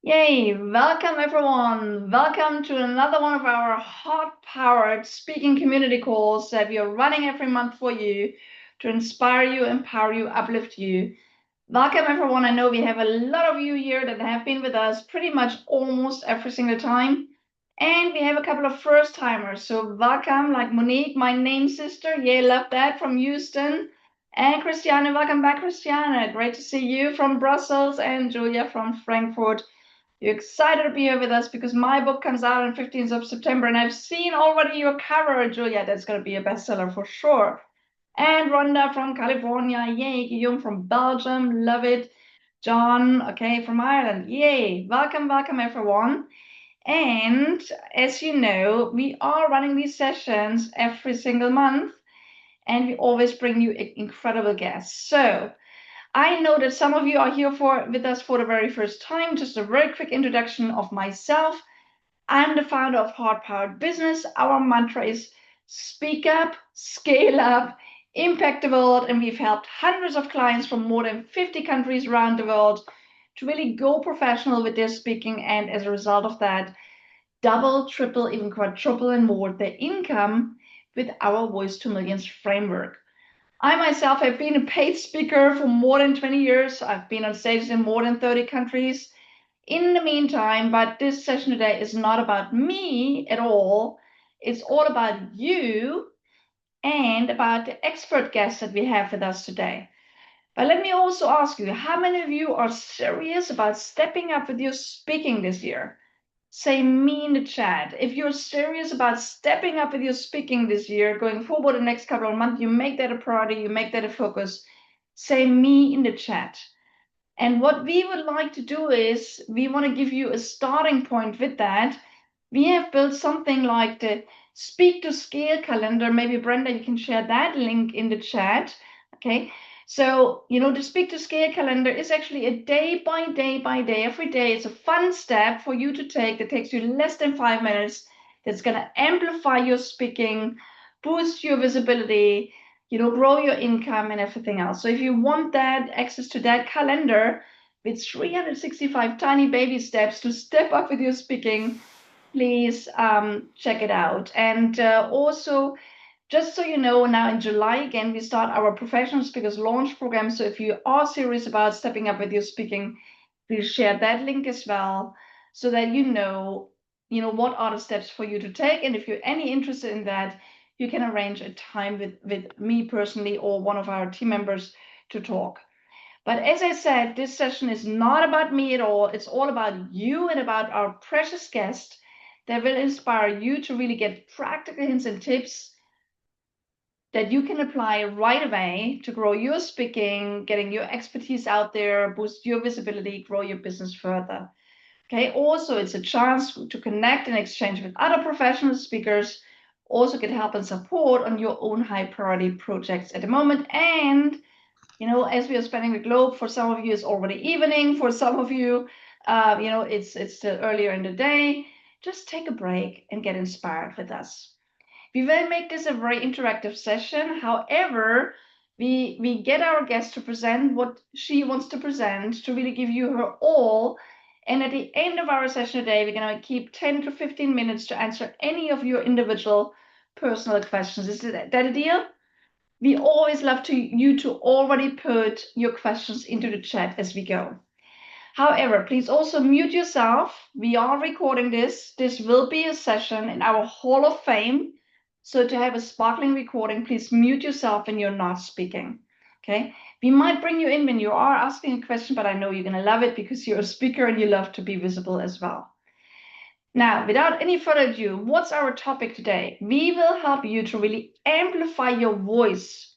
Yay! Welcome everyone. Welcome to another one of our hot-powered speaking community calls that we are running every month for you to inspire you, empower you, uplift you. Welcome everyone. I know we have a lot of you here that have been with us pretty much almost every single time. And we have a couple of first timers. So welcome, like Monique, my name sister. Yay, love that from Houston. And Christiane, welcome back, Christiane. Great to see you from Brussels, and Julia from Frankfurt. You're excited to be here with us because my book comes out on 15th of September, and I've seen already your cover, Julia. That's going to be a bestseller for sure. And Rhonda from California, yay. Guillaume from Belgium, love it. John, okay, from Ireland, yay. Welcome, welcome, everyone. And as you know, we are running these sessions every single month, and we always bring you incredible guests. So I know that some of you are here with us for the very first time. Just a very quick introduction of myself. I'm the founder of Heart Powered Business. Our mantra is speak up, scale up, impact the world, and we've helped hundreds of clients from more than 50 countries around the world to really go professional with their speaking, and as a result of that, double, triple, even quadruple and more their income with our Voice to Millions framework. I myself have been a paid speaker for more than 20 years. I've been on stages in more than 30 countries in the meantime, but this session today is not about me at all. It's all about you and about the expert guests that we have with us today. But let me also ask you, how many of you are serious about stepping up with your speaking this year? Say me in the chat. If you're serious about stepping up with your speaking this year, going forward the next couple of months, you make that a priority, you make that a focus. Say me in the chat. And what we would like to do is we want to give you a starting point with that. We have built something like the Speak to Scale calendar. Maybe Brenda, you can share that link in the chat. Okay. So, the Speak to Scale calendar is actually a day by day by day, every day. It's a fun step for you to take that takes you less than 5 minutes. That's going to amplify your speaking, boost your visibility, grow your income and everything else. So if you want that access to that calendar with 365 tiny baby steps to step up with your speaking, please check it out. And also, just so you know, now in July, again, we start our professional speakers launch program. So if you are serious about stepping up with your speaking, please share that link as well so that what are the steps for you to take. And if you're any interested in that, you can arrange a time with me personally or one of our team members to talk. But as I said, this session is not about me at all. It's all about you and about our precious guest that will inspire you to really get practical hints and tips that you can apply right away to grow your speaking, getting your expertise out there, boost your visibility, grow your business further. Okay, also it's a chance to connect and exchange with other professional speakers, also get help and support on your own high priority projects at the moment. And, as we are spanning the globe, for some of you it's already evening, for some of you, it's still earlier in the day. Just take a break and get inspired with us. We will make this a very interactive session. However, we get our guest to present what she wants to present, to really give you her all. And at the end of our session today, we're going to keep 10 to 15 minutes to answer any of your individual personal questions. Is that a deal? We always love you to already put your questions into the chat as we go. However, please also mute yourself. We are recording this. This will be a session in our Hall of Fame. So to have a sparkling recording, please mute yourself when you're not speaking. Okay. We might bring you in when you are asking a question, but I know you're going to love it because you're a speaker and you love to be visible as well. Now, without any further ado, what's our topic today? We will help you to really amplify your voice.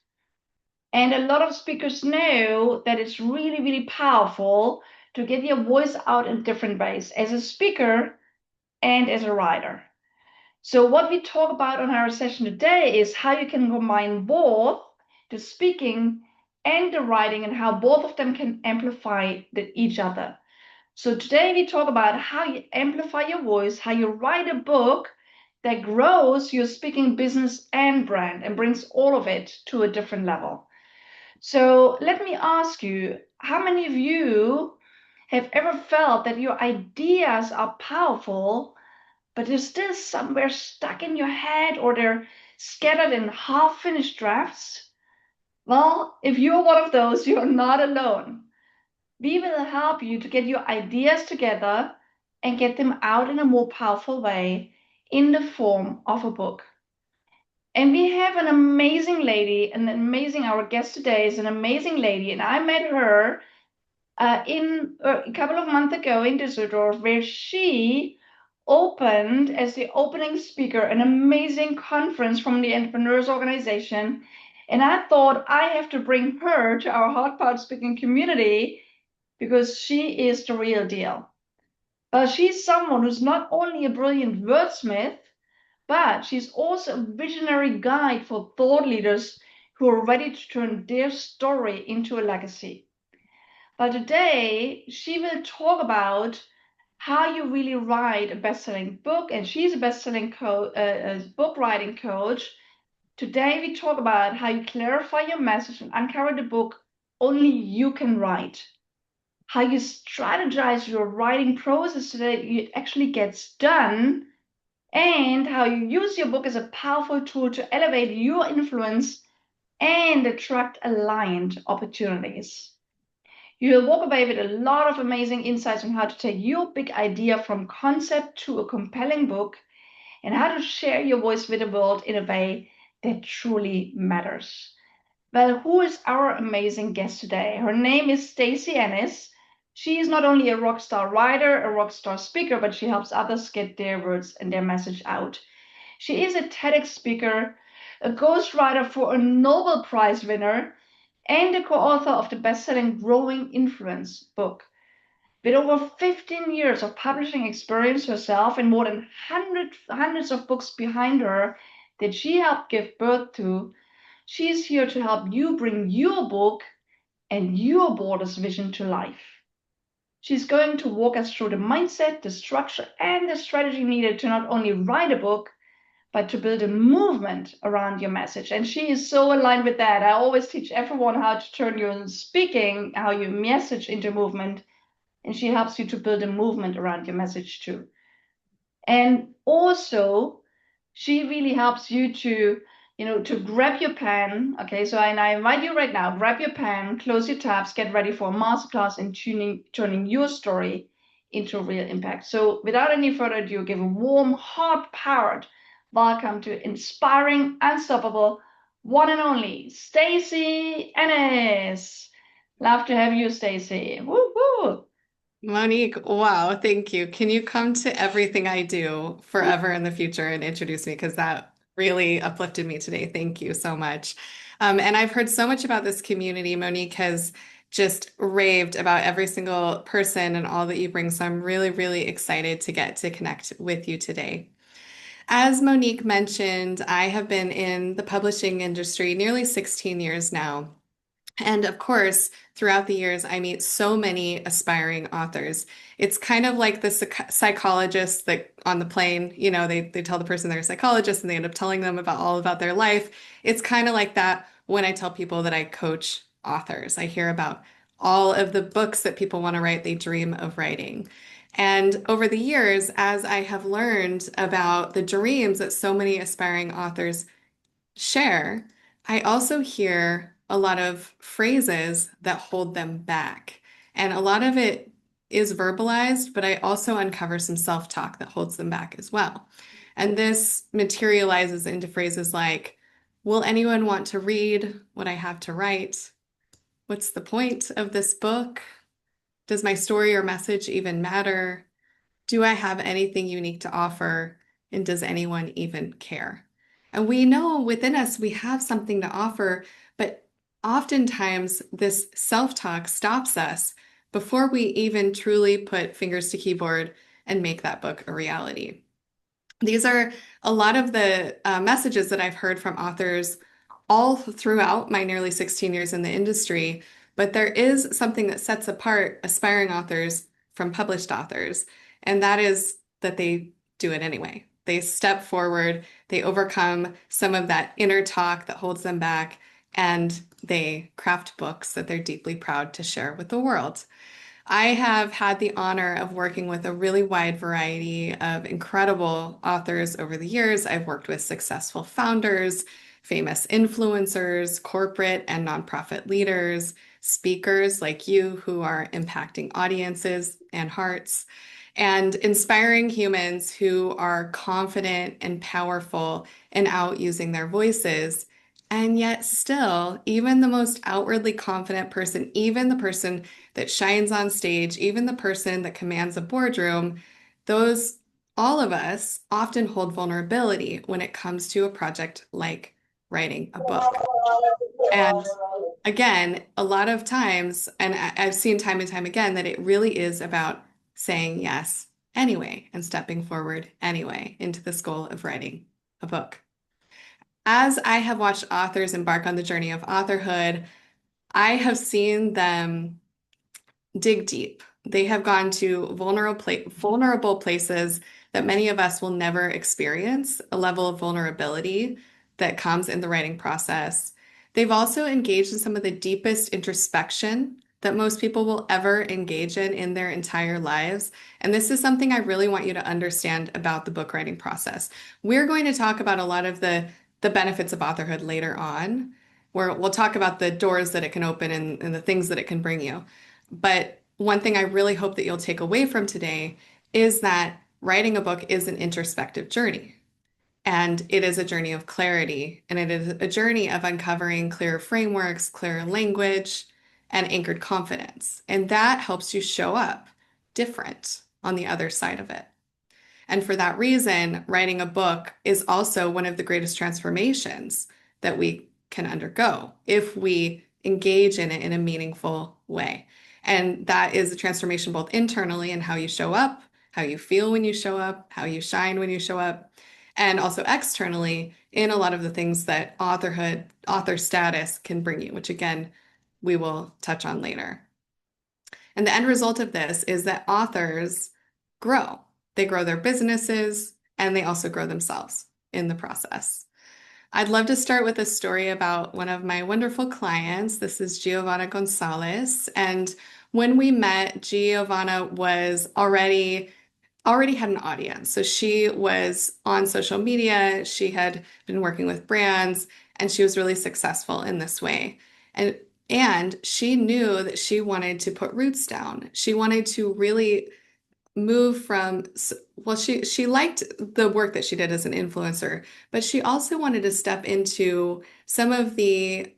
And a lot of speakers know that it's really, really powerful to get your voice out in different ways as a speaker and as a writer. So what we talk about on our session today is how you can combine both the speaking and the writing and how both of them can amplify each other. So today we talk about how you amplify your voice, how you write a book that grows your speaking business and brand and brings all of it to a different level. So let me ask you, how many of you Have ever felt that your ideas are powerful, but they're still somewhere stuck in your head or they're scattered in half-finished drafts? Well, if you're one of those, you're not alone. We will help you to get your ideas together and get them out in a more powerful way in the form of a book. And we have an amazing lady, our guest today is an amazing lady, and I met her in a couple of months ago in Düsseldorf, where she opened as the opening speaker an amazing conference from the Entrepreneurs Organization. And I thought I have to bring her to our Hot Pot Speaking community because she is the real deal. But she's someone who's not only a brilliant wordsmith, but she's also a visionary guide for thought leaders who are ready to turn their story into a legacy. But today, she will talk about how you really write a best-selling book, and she's a best-selling book writing coach. Today, we talk about how you clarify your message and uncover the book only you can write, how you strategize your writing process so that it actually gets done, and how you use your book as a powerful tool to elevate your influence and attract aligned opportunities. You'll walk away with a lot of amazing insights on how to take your big idea from concept to a compelling book and how to share your voice with the world in a way that truly matters. Well, who is our amazing guest today? Her name is Stacy Ennis. She is not only a rock star writer, a rock star speaker, but she helps others get their words and their message out. She is a TEDx speaker, a ghostwriter for a Nobel Prize winner, and a co-author of the best-selling Growing Influence book. With over 15 years of publishing experience herself and more than hundreds of books behind her that she helped give birth to, she's here to help you bring your book and your boarder's vision to life. She's going to walk us through the mindset, the structure, and the strategy needed to not only write a book, but to build a movement around your message. And she is so aligned with that. I always teach everyone how to turn your speaking, how you message into movement. And she helps you to build a movement around your message too. And also, she really helps you to, to grab your pen. Okay, so I invite you right now, grab your pen, close your tabs, get ready for a masterclass in turning your story into real impact. So without any further ado, give a warm, heart-powered welcome to inspiring, unstoppable, one and only Stacy Ennis. Love to have you, Stacy. Woo woo. Monique, wow, thank you. Can you come to everything I do forever in the future and introduce me? Because that really uplifted me today. Thank you so much. And I've heard so much about this community. Monique has just raved about every single person and all that you bring. So I'm really, really excited to get to connect with you today. As Monique mentioned, I have been in the publishing industry nearly 16 years now. And of course, throughout the years, I meet so many aspiring authors. It's kind of like the psychologists that on the plane, they tell the person they're a psychologist and they end up telling them about all about their life. It's kind of like that when I tell people that I coach authors. I hear about all of the books that people want to write, they dream of writing. And over the years, as I have learned about the dreams that so many aspiring authors share, I also hear a lot of phrases that hold them back. And a lot of it is verbalized, but I also uncover some self-talk that holds them back as well. And this materializes into phrases like, will anyone want to read what I have to write? What's the point of this book? Does my story or message even matter? Do I have anything unique to offer? And does anyone even care? And we know within us we have something to offer, but oftentimes this self-talk stops us before we even truly put fingers to keyboard and make that book a reality. These are a lot of the messages that I've heard from authors all throughout my nearly 16 years in the industry, but there is something that sets apart aspiring authors from published authors, and that is that they do it anyway. They step forward, they overcome some of that inner talk that holds them back, and they craft books that they're deeply proud to share with the world. I have had the honor of working with a really wide variety of incredible authors over the years. I've worked with successful founders, famous influencers, corporate and nonprofit leaders, speakers like you who are impacting audiences and hearts, and inspiring humans who are confident and powerful and out using their voices. And yet, still, even the most outwardly confident person, even the person that shines on stage, even the person that commands a boardroom, those, all of us often hold vulnerability when it comes to a project like writing a book. And again, a lot of times, and I've seen time and time again, that it really is about saying yes anyway and stepping forward anyway into this goal of writing a book. As I have watched authors embark on the journey of authorhood, I have seen them dig deep. They have gone to vulnerable places that many of us will never experience, a level of vulnerability that comes in the writing process. They've also engaged in some of the deepest introspection that most people will ever engage in their entire lives. And this is something I really want you to understand about the book writing process. We're going to talk about a lot of the benefits of authorhood later on, where we'll talk about the doors that it can open and the things that it can bring you. But one thing I really hope that you'll take away from today is that writing a book is an introspective journey. And it is a journey of clarity, and it is a journey of uncovering clear frameworks, clear language, and anchored confidence. And that helps you show up different on the other side of it. And for that reason, writing a book is also one of the greatest transformations that we can undergo if we engage in it in a meaningful way. And that is a transformation both internally in how you show up, how you feel when you show up, how you shine when you show up, and also externally in a lot of the things that authorhood, author status can bring you, which again, we will touch on later. And the end result of this is that authors grow. They grow their businesses and they also grow themselves in the process. I'd love to start with a story about one of my wonderful clients. This is Giovanna Gonzalez. And when we met, Giovanna was already had an audience. So she was on social media, she had been working with brands, and she was really successful in this way. And and she knew that she wanted to put roots down. She wanted to really move from, well, she liked the work that she did as an influencer, but she also wanted to step into some of the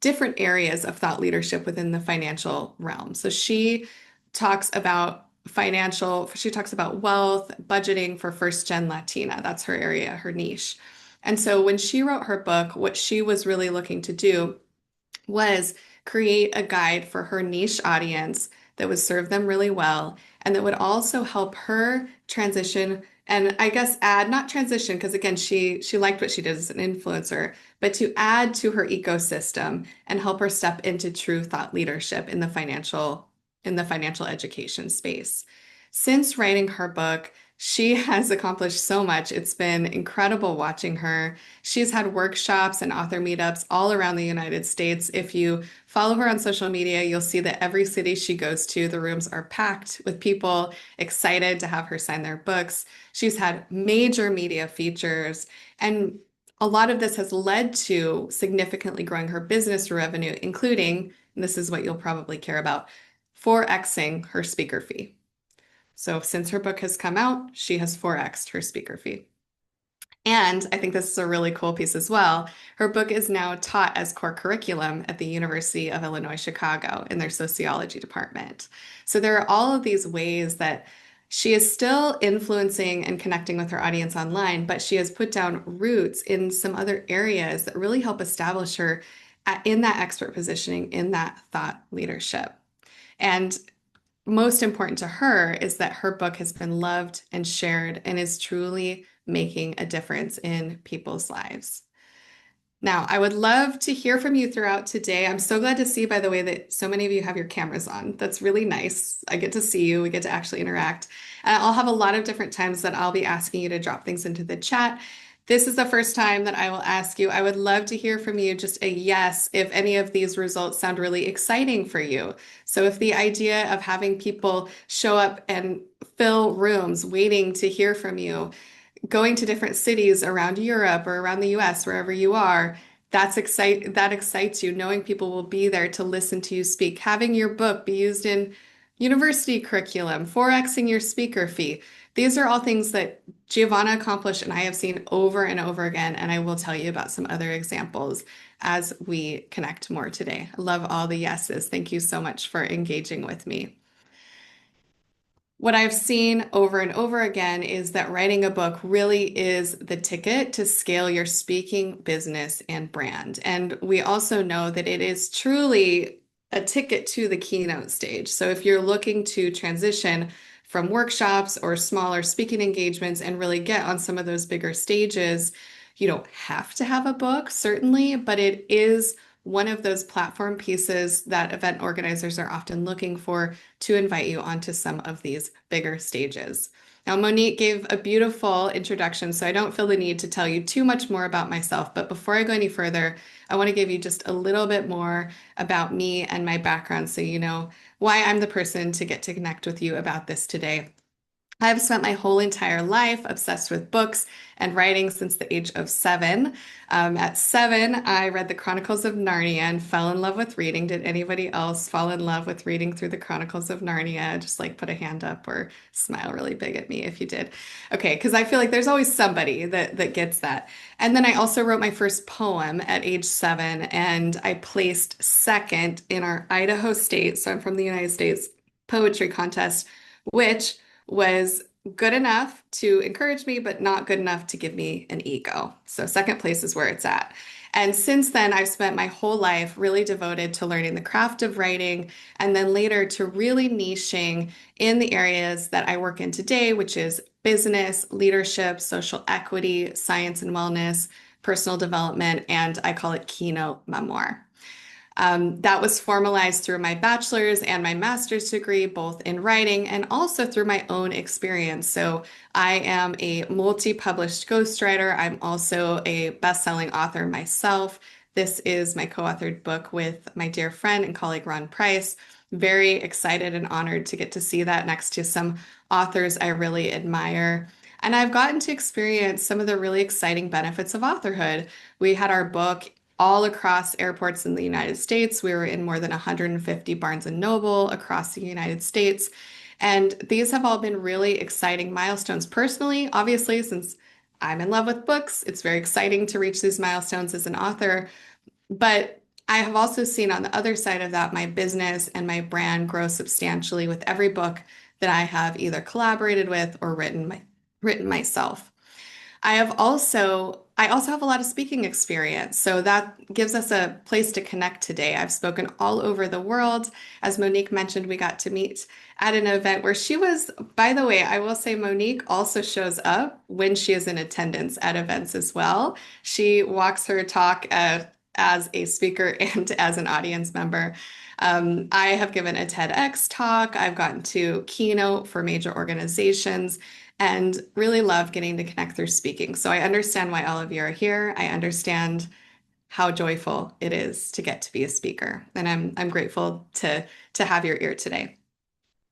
different areas of thought leadership within the financial realm. So she talks about wealth, budgeting for first gen Latina. That's her area, her niche. And so when she wrote her book, what she was really looking to do was create a guide for her niche audience that would serve them really well and that would also help her transition and I guess add, not transition, because again, she liked what she did as an influencer, but to add to her ecosystem and help her step into true thought leadership in the financial education space. Since writing her book, she has accomplished so much. It's been incredible watching her. She's had workshops and author meetups all around the United States. If you follow her on social media, you'll see that every city she goes to, the rooms are packed with people excited to have her sign their books. She's had major media features, and a lot of this has led to significantly growing her business revenue, including, and this is what you'll probably care about, 4xing her speaker fee. So since her book has come out, she has 4x'd her speaker fee. And I think this is a really cool piece as well. Her book is now taught as core curriculum at the University of Illinois, Chicago in their sociology department. So there are all of these ways that she is still influencing and connecting with her audience online, but she has put down roots in some other areas that really help establish her in that expert positioning, in that thought leadership. And most important to her is that her book has been loved and shared and is truly making a difference in people's lives. Now, I would love to hear from you throughout today. I'm so glad to see, by the way, that so many of you have your cameras on. That's really nice. I get to see you. We get to actually interact. I'll have a lot of different times that I'll be asking you to drop things into the chat. This is the first time that I will ask you. I would love to hear from you just a yes if any of these results sound really exciting for you. So, if the idea of having people show up and fill rooms waiting to hear from you, going to different cities around Europe or around the US, wherever you are, that excites you, knowing people will be there to listen to you speak, having your book be used in university curriculum, 4xing your speaker fee. These are all things that Giovanna accomplished and I have seen over and over again, and I will tell you about some other examples as we connect more today. I love all the yeses. Thank you so much for engaging with me. What I've seen over and over again is that writing a book really is the ticket to scale your speaking business and brand. And we also know that it is truly a ticket to the keynote stage. So if you're looking to transition from workshops or smaller speaking engagements and really get on some of those bigger stages, you don't have to have a book, certainly, but it is one of those platform pieces that event organizers are often looking for to invite you onto some of these bigger stages. Now, Monique gave a beautiful introduction, so I don't feel the need to tell you too much more about myself. But before I go any further, I want to give you just a little bit more about me and my background so you know why I'm the person to get to connect with you about this today. I've spent my whole entire life obsessed with books and writing since the age of 7. At 7, I read the Chronicles of Narnia and fell in love with reading. Did anybody else fall in love with reading through the Chronicles of Narnia? Just like put a hand up or smile really big at me if you did. Okay, because I feel like there's always somebody that gets that. And then I also wrote my first poem at age 7, and I placed second in our Idaho State, so I'm from the United States, poetry contest, which was good enough to encourage me, but not good enough to give me an ego. So second place is where it's at. And since then, I've spent my whole life really devoted to learning the craft of writing, and then later to really niching in the areas that I work in today, which is business, leadership, social equity, science and wellness, personal development, and I call it keynote memoir. That was formalized through my bachelor's and my master's degree, both in writing and also through my own experience. So I am a multi-published ghostwriter. I'm also a best-selling author myself. This is my co-authored book with my dear friend and colleague Ron Price. Very excited and honored to get to see that next to some authors I really admire. And I've gotten to experience some of the really exciting benefits of authorhood. We had our book all across airports in the United States. We were in more than 150 Barnes and Noble across the United States. And these have all been really exciting milestones. Personally, obviously, since I'm in love with books, it's very exciting to reach these milestones as an author. But I have also seen on the other side of that, my business and my brand grow substantially with every book that I have either collaborated with or written myself. I also have a lot of speaking experience, so that gives us a place to connect today. I've spoken all over the world. As Monique mentioned, we got to meet at an event where she was, by the way, I will say Monique also shows up when she is in attendance at events as well. She walks her talk as a speaker and as an audience member. I have given a TEDx talk. I've gotten to keynote for major organizations and really love getting to connect through speaking. So I understand why all of you are here. I understand how joyful it is to get to be a speaker, and I'm grateful to have your ear today.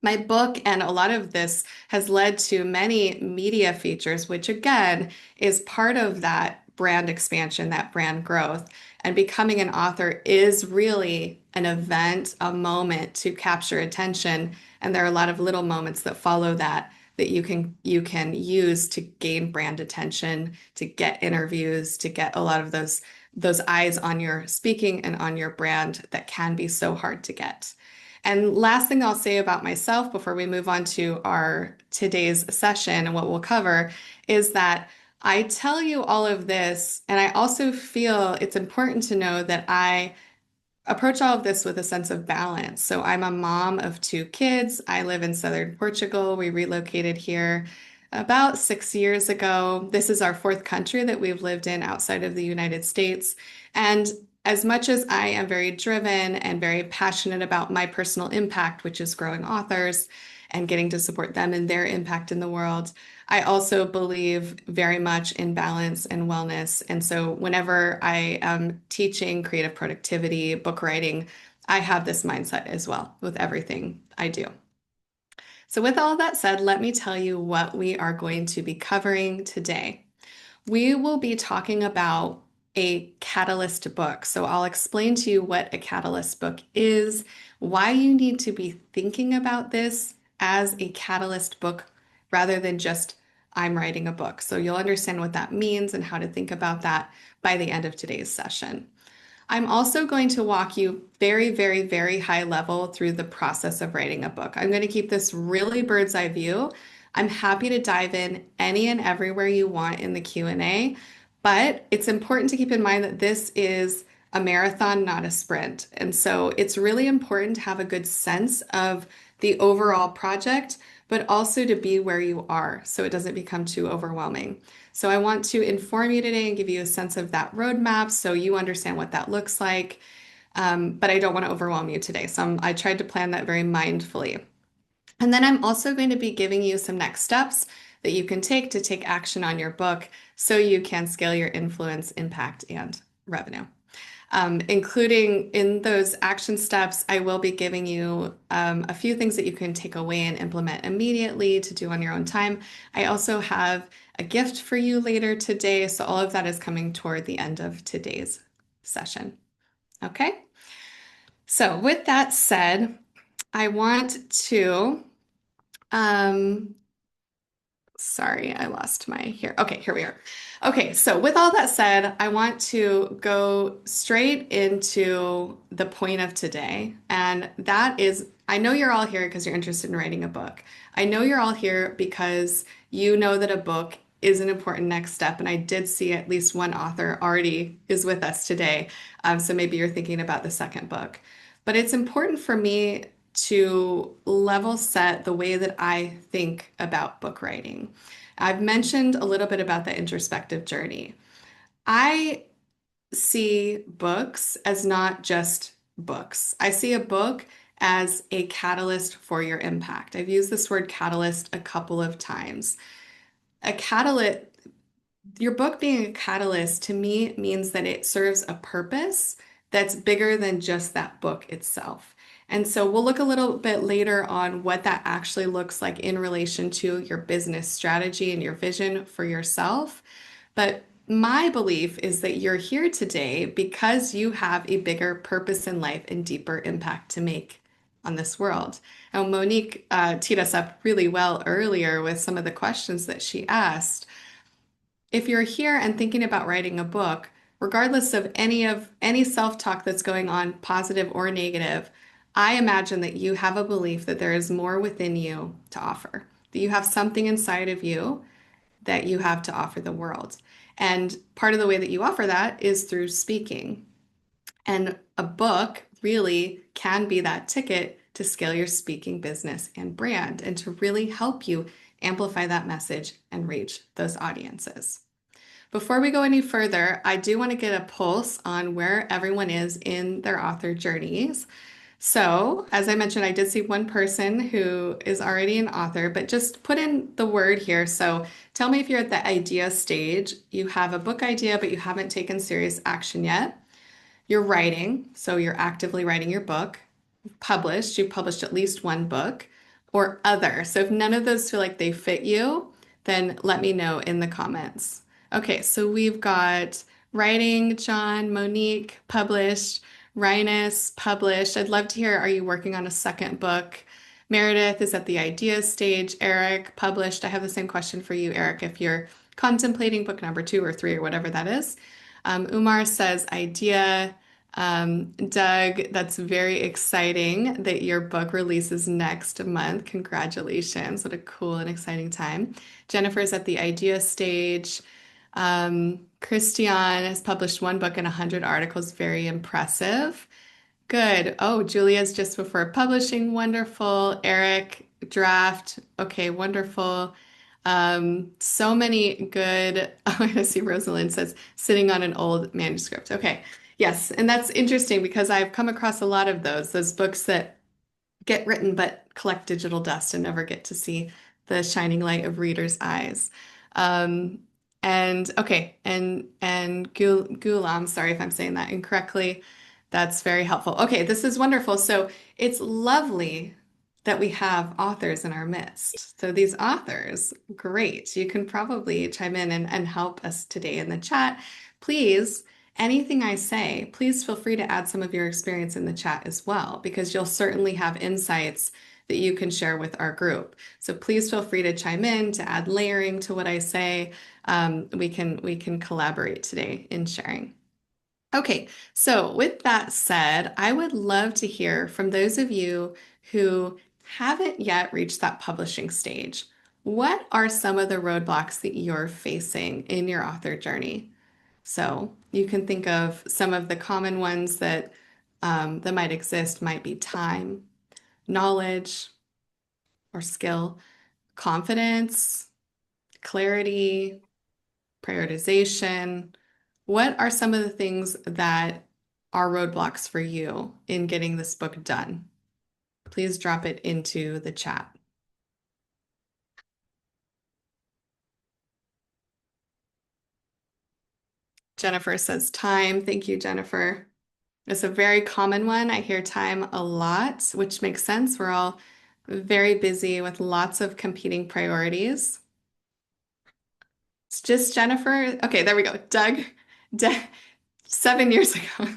My book and a lot of this has led to many media features, which again is part of that brand expansion, that brand growth. And becoming an author is really an event, a moment to capture attention. And there are a lot of little moments that follow that you can use to gain brand attention, to get interviews, to get a lot of those eyes on your speaking and on your brand that can be so hard to get. And last thing I'll say about myself before we move on to our today's session and what we'll cover is that I tell you all of this, and I also feel it's important to know that I approach all of this with a sense of balance. So I'm a mom of 2 kids. I live in southern Portugal. We relocated here about 6 years ago. This is our 4th country that we've lived in outside of the United States. And as much as I am very driven and very passionate about my personal impact, which is growing authors and getting to support them and their impact in the world, I also believe very much in balance and wellness. And so whenever I am teaching creative productivity, book writing, I have this mindset as well with everything I do. So with all that said, let me tell you what we are going to be covering today. We will be talking about a catalyst book. So I'll explain to you what a catalyst book is, why you need to be thinking about this as a catalyst book rather than just I'm writing a book. So you'll understand what that means and how to think about that by the end of today's session. I'm also going to walk you very, very, very high level through the process of writing a book. I'm going to keep this really bird's eye view. I'm happy to dive in any and everywhere you want in the Q&A, but it's important to keep in mind that this is a marathon, not a sprint. And so it's really important to have a good sense of the overall project, but also to be where you are so it doesn't become too overwhelming. So I want to inform you today and give you a sense of that roadmap so you understand what that looks like. But I don't want to overwhelm you today. So I tried to plan that very mindfully. And then I'm also going to be giving you some next steps that you can take to take action on your book so you can scale your influence, impact, and revenue. Including in those action steps, I will be giving you a few things that you can take away and implement immediately to do on your own time. I also have a gift for you later today, so all of that is coming toward the end of today's session. Okay? So with that said, I want to sorry, I lost my here. Okay, here we are. Okay, so with all that said, I want to go straight into the point of today. And that is, I know you're all here because you're interested in writing a book. I know you're all here because you know that a book is an important next step. And I did see at least one author already is with us today. So maybe you're thinking about the second book. But it's important for me to level set the way that I think about book writing. I've mentioned a little bit about the introspective journey. I see books as not just books. I see a book as a catalyst for your impact. I've used this word catalyst a couple of times. A catalyst, your book being a catalyst to me means that it serves a purpose that's bigger than just that book itself. And so we'll look a little bit later on what that actually looks like in relation to your business strategy and your vision for yourself. But my belief is that you're here today because you have a bigger purpose in life and deeper impact to make on this world. Now, Monique teed us up really well earlier with some of the questions that she asked. If you're here and thinking about writing a book, regardless of any self-talk that's going on, positive or negative, I imagine that you have a belief that there is more within you to offer, that you have something inside of you that you have to offer the world. And part of the way that you offer that is through speaking. And a book really can be that ticket to scale your speaking business and brand and to really help you amplify that message and reach those audiences. Before we go any further, I do want to get a pulse on where everyone is in their author journeys. So, as I mentioned, I did see one person who is already an author, but just put in the word here. So, tell me if you're at the idea stage. You have a book idea, but you haven't taken serious action yet. You're writing, so you're actively writing your book. You've published at least one book, or other. So if none of those feel like they fit you, then let me know in the comments. Okay, so we've got writing, John, Monique, published, Rhinus, published. I'd love to hear, are you working on a second book? Meredith is at the idea stage. Eric, published. I have the same question for you, Eric, if you're contemplating book number 2 or 3 or whatever that is. Umar says idea. Doug, that's very exciting that your book releases next month. Congratulations. What a cool and exciting time. Jennifer's at the idea stage. Christian has published one book and 100 articles. Very impressive. Good. Oh, Julia's just before publishing. Wonderful. Eric, draft. Okay, wonderful. So many good. Oh, I see Rosalind says sitting on an old manuscript. Okay. Yes, and that's interesting because I've come across a lot of those books that get written but collect digital dust and never get to see the shining light of readers' eyes. Um, and okay, and Gula, I'm sorry if I'm saying that incorrectly. That's very helpful. Okay, this is wonderful. So it's lovely that we have authors in our midst. So these authors, great. You can probably chime in and help us today in the chat. Please, anything I say, please feel free to add some of your experience in the chat as well, because you'll certainly have insights that you can share with our group. So please feel free to chime in, to add layering to what I say. We can collaborate today in sharing. Okay, so with that said, I would love to hear from those of you who haven't yet reached that publishing stage. What are some of the roadblocks that you're facing in your author journey? So you can think of some of the common ones that might exist might be time, knowledge or skill, confidence, clarity, prioritization. What are some of the things that are roadblocks for you in getting this book done? Please drop it into the chat. Jennifer says time. Thank you, Jennifer. It's a very common one. I hear time a lot, which makes sense. We're all very busy with lots of competing priorities. It's just Jennifer. Okay, there we go. Doug, 7 years ago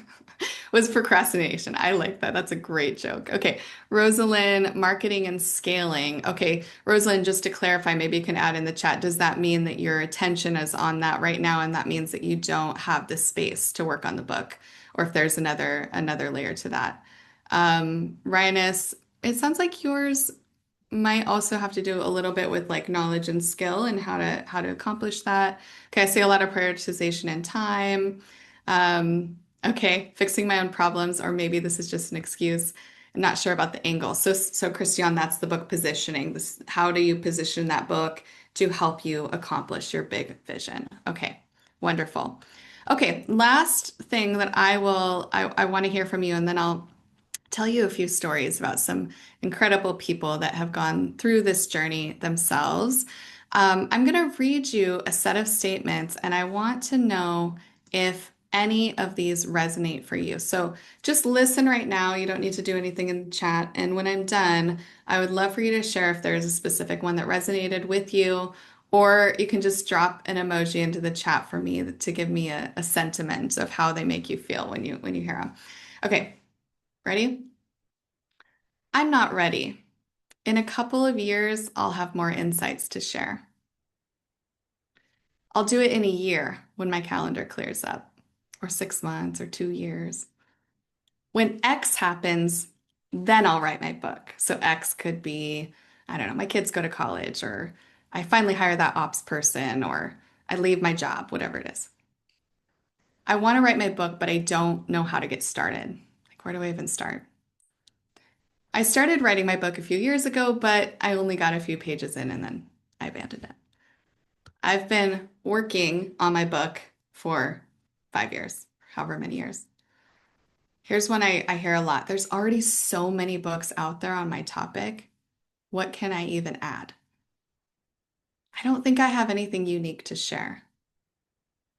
was procrastination. I like that. That's a great joke. Okay, Rosalind, marketing and scaling. Okay, Rosalind, just to clarify, maybe you can add in the chat. Does that mean that your attention is on that right now, and that means that you don't have the space to work on the book, or if there's another layer to that? Ryanus, it sounds like yours might also have to do a little bit with like knowledge and skill and how to accomplish that. Okay, I see a lot of prioritization and time. Okay, fixing my own problems, or maybe this is just an excuse. I'm not sure about the angle. So Christian, that's the book positioning. This, how do you position that book to help you accomplish your big vision? Okay, wonderful. Okay, last thing that I want to hear from you, and then I'll tell you a few stories about some incredible people that have gone through this journey themselves. I'm going to read you a set of statements, and I want to know if any of these resonate for you. So just listen right now. You don't need to do anything in the chat. And when I'm done, I would love for you to share if there's a specific one that resonated with you, or you can just drop an emoji into the chat for me to give me a sentiment of how they make you feel when you hear them. Okay, ready? I'm not ready. In a couple of years, I'll have more insights to share. I'll do it in a year when my calendar clears up, or 6 months, or 2 years. When X happens, then I'll write my book. So X could be, I don't know, my kids go to college, or I finally hire that ops person, or I leave my job, whatever it is. I want to write my book, but I don't know how to get started. Like, where do I even start? I started writing my book a few years ago, but I only got a few pages in and then I abandoned it. I've been working on my book for 5 years, however many years. Here's one I hear a lot. There's already so many books out there on my topic. What can I even add? I don't think I have anything unique to share.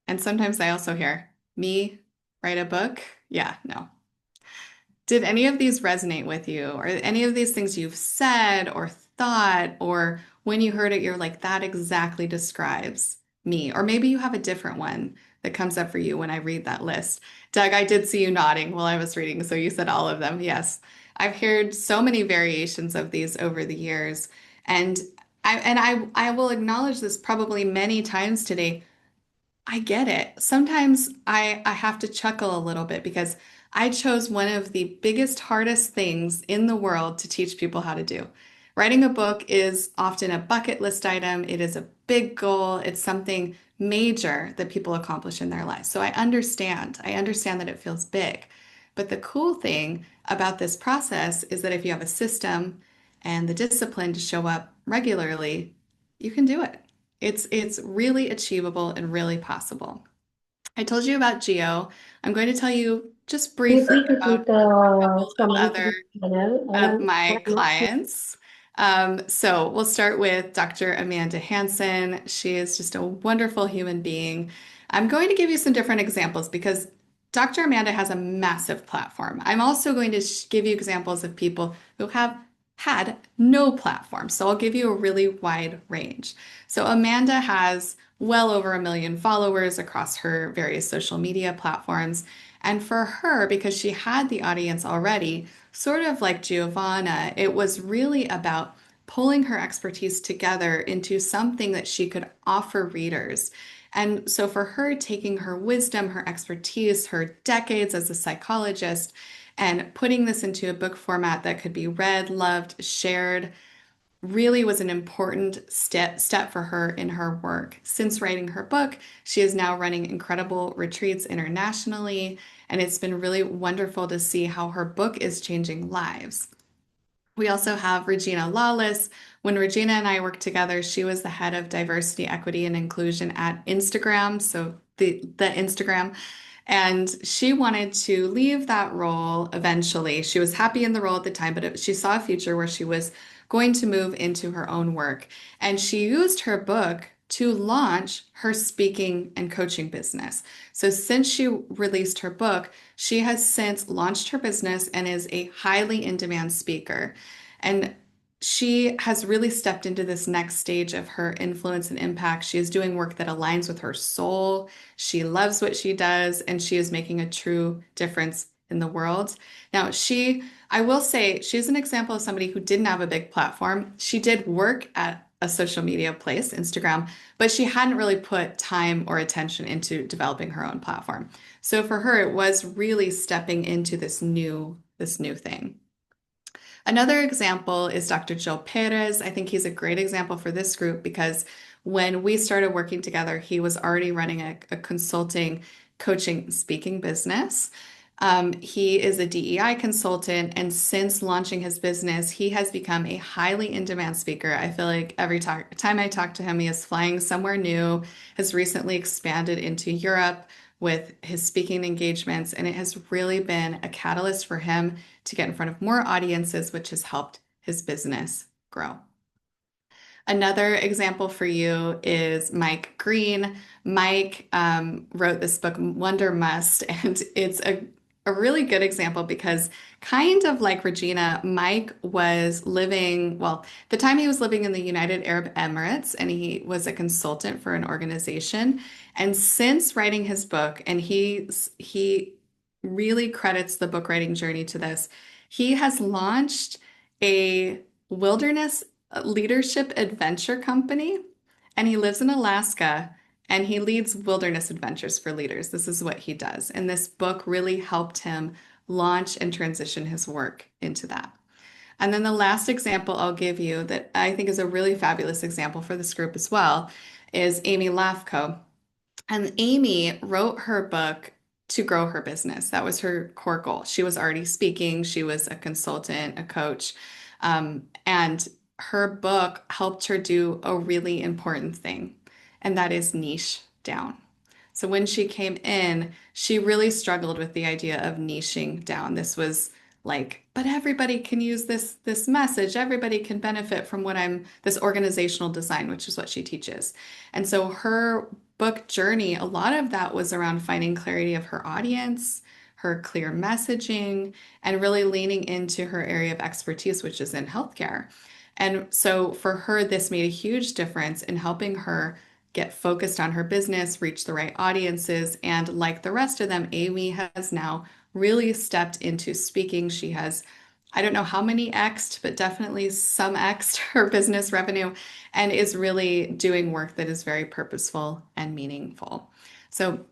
And sometimes I also hear, me write a book? Yeah, no. Did any of these resonate with you, or any of these things you've said or thought, or when you heard it, you're like, that exactly describes me? Or maybe you have a different one that comes up for you when I read that list. Doug, I did see you nodding while I was reading, so you said all of them. Yes. I've heard so many variations of these over the years. And I will acknowledge this probably many times today. I get it. Sometimes I have to chuckle a little bit because I chose one of the biggest, hardest things in the world to teach people how to do. Writing a book is often a bucket list item. It is a big goal. It's something major that people accomplish in their lives. So I understand. I understand that it feels big. But the cool thing about this process is that if you have a system and the discipline to show up regularly, you can do it. It's really achievable and really possible. I told you about Geo. I'm going to tell you just Can you briefly please about repeat a the couple of summary for other this channel? of And my I'm not sure. clients. So we'll start with Dr. Amanda Hansen. She is just a wonderful human being. I'm going to give you some different examples because Dr. Amanda has a massive platform. I'm also going to give you examples of people who have had no platform. So I'll give you a really wide range. So Amanda has well over 1 million followers across her various social media platforms. And for her, because she had the audience already, sort of like Giovanna, it was really about pulling her expertise together into something that she could offer readers. And so for her, taking her wisdom, her expertise, her decades as a psychologist, and putting this into a book format that could be read, loved, shared, really was an important step for her in her work. Since writing her book, she is now running incredible retreats internationally, and it's been really wonderful to see how her book is changing lives. We also have Regina Lawless. When Regina and I worked together, she was the head of diversity, equity, and inclusion at Instagram, so the Instagram. And she wanted to leave that role eventually. She was happy in the role at the time, but she saw a future where she was going to move into her own work. And she used her book to launch her speaking and coaching business. So since she released her book, she has since launched her business and is a highly in demand speaker. And she has really stepped into this next stage of her influence and impact. She is doing work that aligns with her soul. She loves what she does, and she is making a true difference in the world. Now, I will say, she's an example of somebody who didn't have a big platform. She did work at a social media place, Instagram, but she hadn't really put time or attention into developing her own platform. So for her, it was really stepping into this new thing. Another example is Dr. Joe Perez. I think he's a great example for this group because when we started working together, he was already running a consulting, coaching, speaking business. He is a DEI consultant, and since launching his business, he has become a highly in-demand speaker. I feel like every time I talk to him, he is flying somewhere new, has recently expanded into Europe with his speaking engagements, and it has really been a catalyst for him to get in front of more audiences, which has helped his business grow. Another example for you is Mike Green. Mike wrote this book, Wonder Must, and it's a really good example because, kind of like Regina, Mike was living, well, the time he was living in the United Arab Emirates, and he was a consultant for an organization. And since writing his book, and he really credits the book writing journey to this, he has launched a wilderness leadership adventure company, and he lives in Alaska, and he leads wilderness adventures for leaders. This is what he does. And this book really helped him launch and transition his work into that. And then the last example I'll give you that I think is a really fabulous example for this group as well is Amy Lafko. And Amy wrote her book to grow her business. That was her core goal. She was already speaking, she was a consultant, a coach, and her book helped her do a really important thing, and that is niche down. So when she came in, she really struggled with the idea of niching down. This was like, but everybody can use this message. Everybody can benefit from this organizational design, which is what she teaches. And so her book journey, a lot of that was around finding clarity of her audience, her clear messaging, and really leaning into her area of expertise, which is in healthcare. And so for her, this made a huge difference in helping her get focused on her business, reach the right audiences. And like the rest of them, Amy has now really stepped into speaking. She has, I don't know how many X'd, but definitely some X'd her business revenue, and is really doing work that is very purposeful and meaningful. So,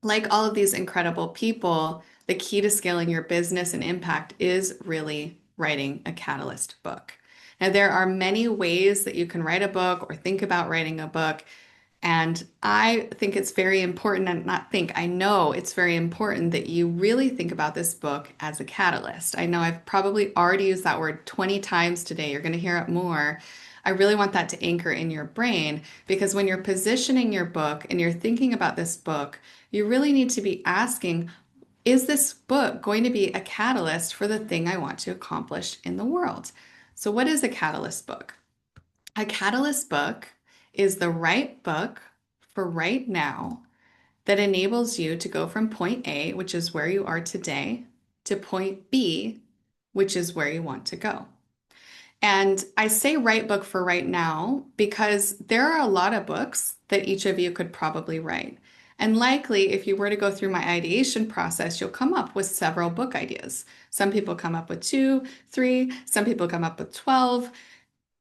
like all of these incredible people, the key to scaling your business and impact is really writing a catalyst book. Now, there are many ways that you can write a book or think about writing a book. And I think it's very important, and not think, I know it's very important that you really think about this book as a catalyst. I know I've probably already used that word 20 times today. You're going to hear it more. I really want that to anchor in your brain because when you're positioning your book and you're thinking about this book, you really need to be asking, is this book going to be a catalyst for the thing I want to accomplish in the world? So, what is a catalyst book? A catalyst book is the right book for right now that enables you to go from point A, which is where you are today, to point B, which is where you want to go. And I say right book for right now because there are a lot of books that each of you could probably write. And likely, if you were to go through my ideation process, you'll come up with several book ideas. Some people come up with two, three, some people come up with 12.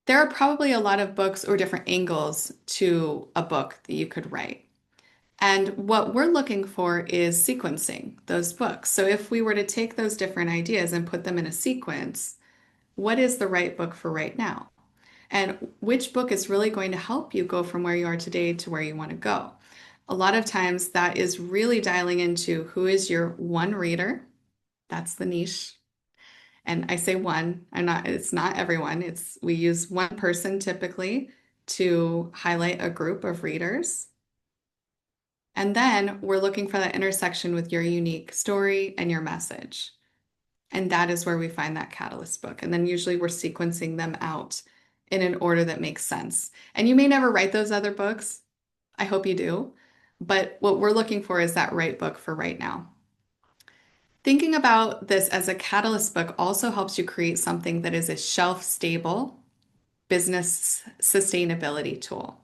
There are probably a lot of books or different angles to a book that you could write. And what we're looking for is sequencing those books. So if we were to take those different ideas and put them in a sequence, what is the right book for right now? And which book is really going to help you go from where you are today to where you want to go? A lot of times that is really dialing into who is your one reader. That's the niche. And I say one, it's not everyone. We use one person typically to highlight a group of readers. And then we're looking for that intersection with your unique story and your message. And that is where we find that catalyst book. And then usually we're sequencing them out in an order that makes sense. And you may never write those other books. I hope you do. But what we're looking for is that right book for right now. Thinking about this as a catalyst book also helps you create something that is a shelf stable business sustainability tool.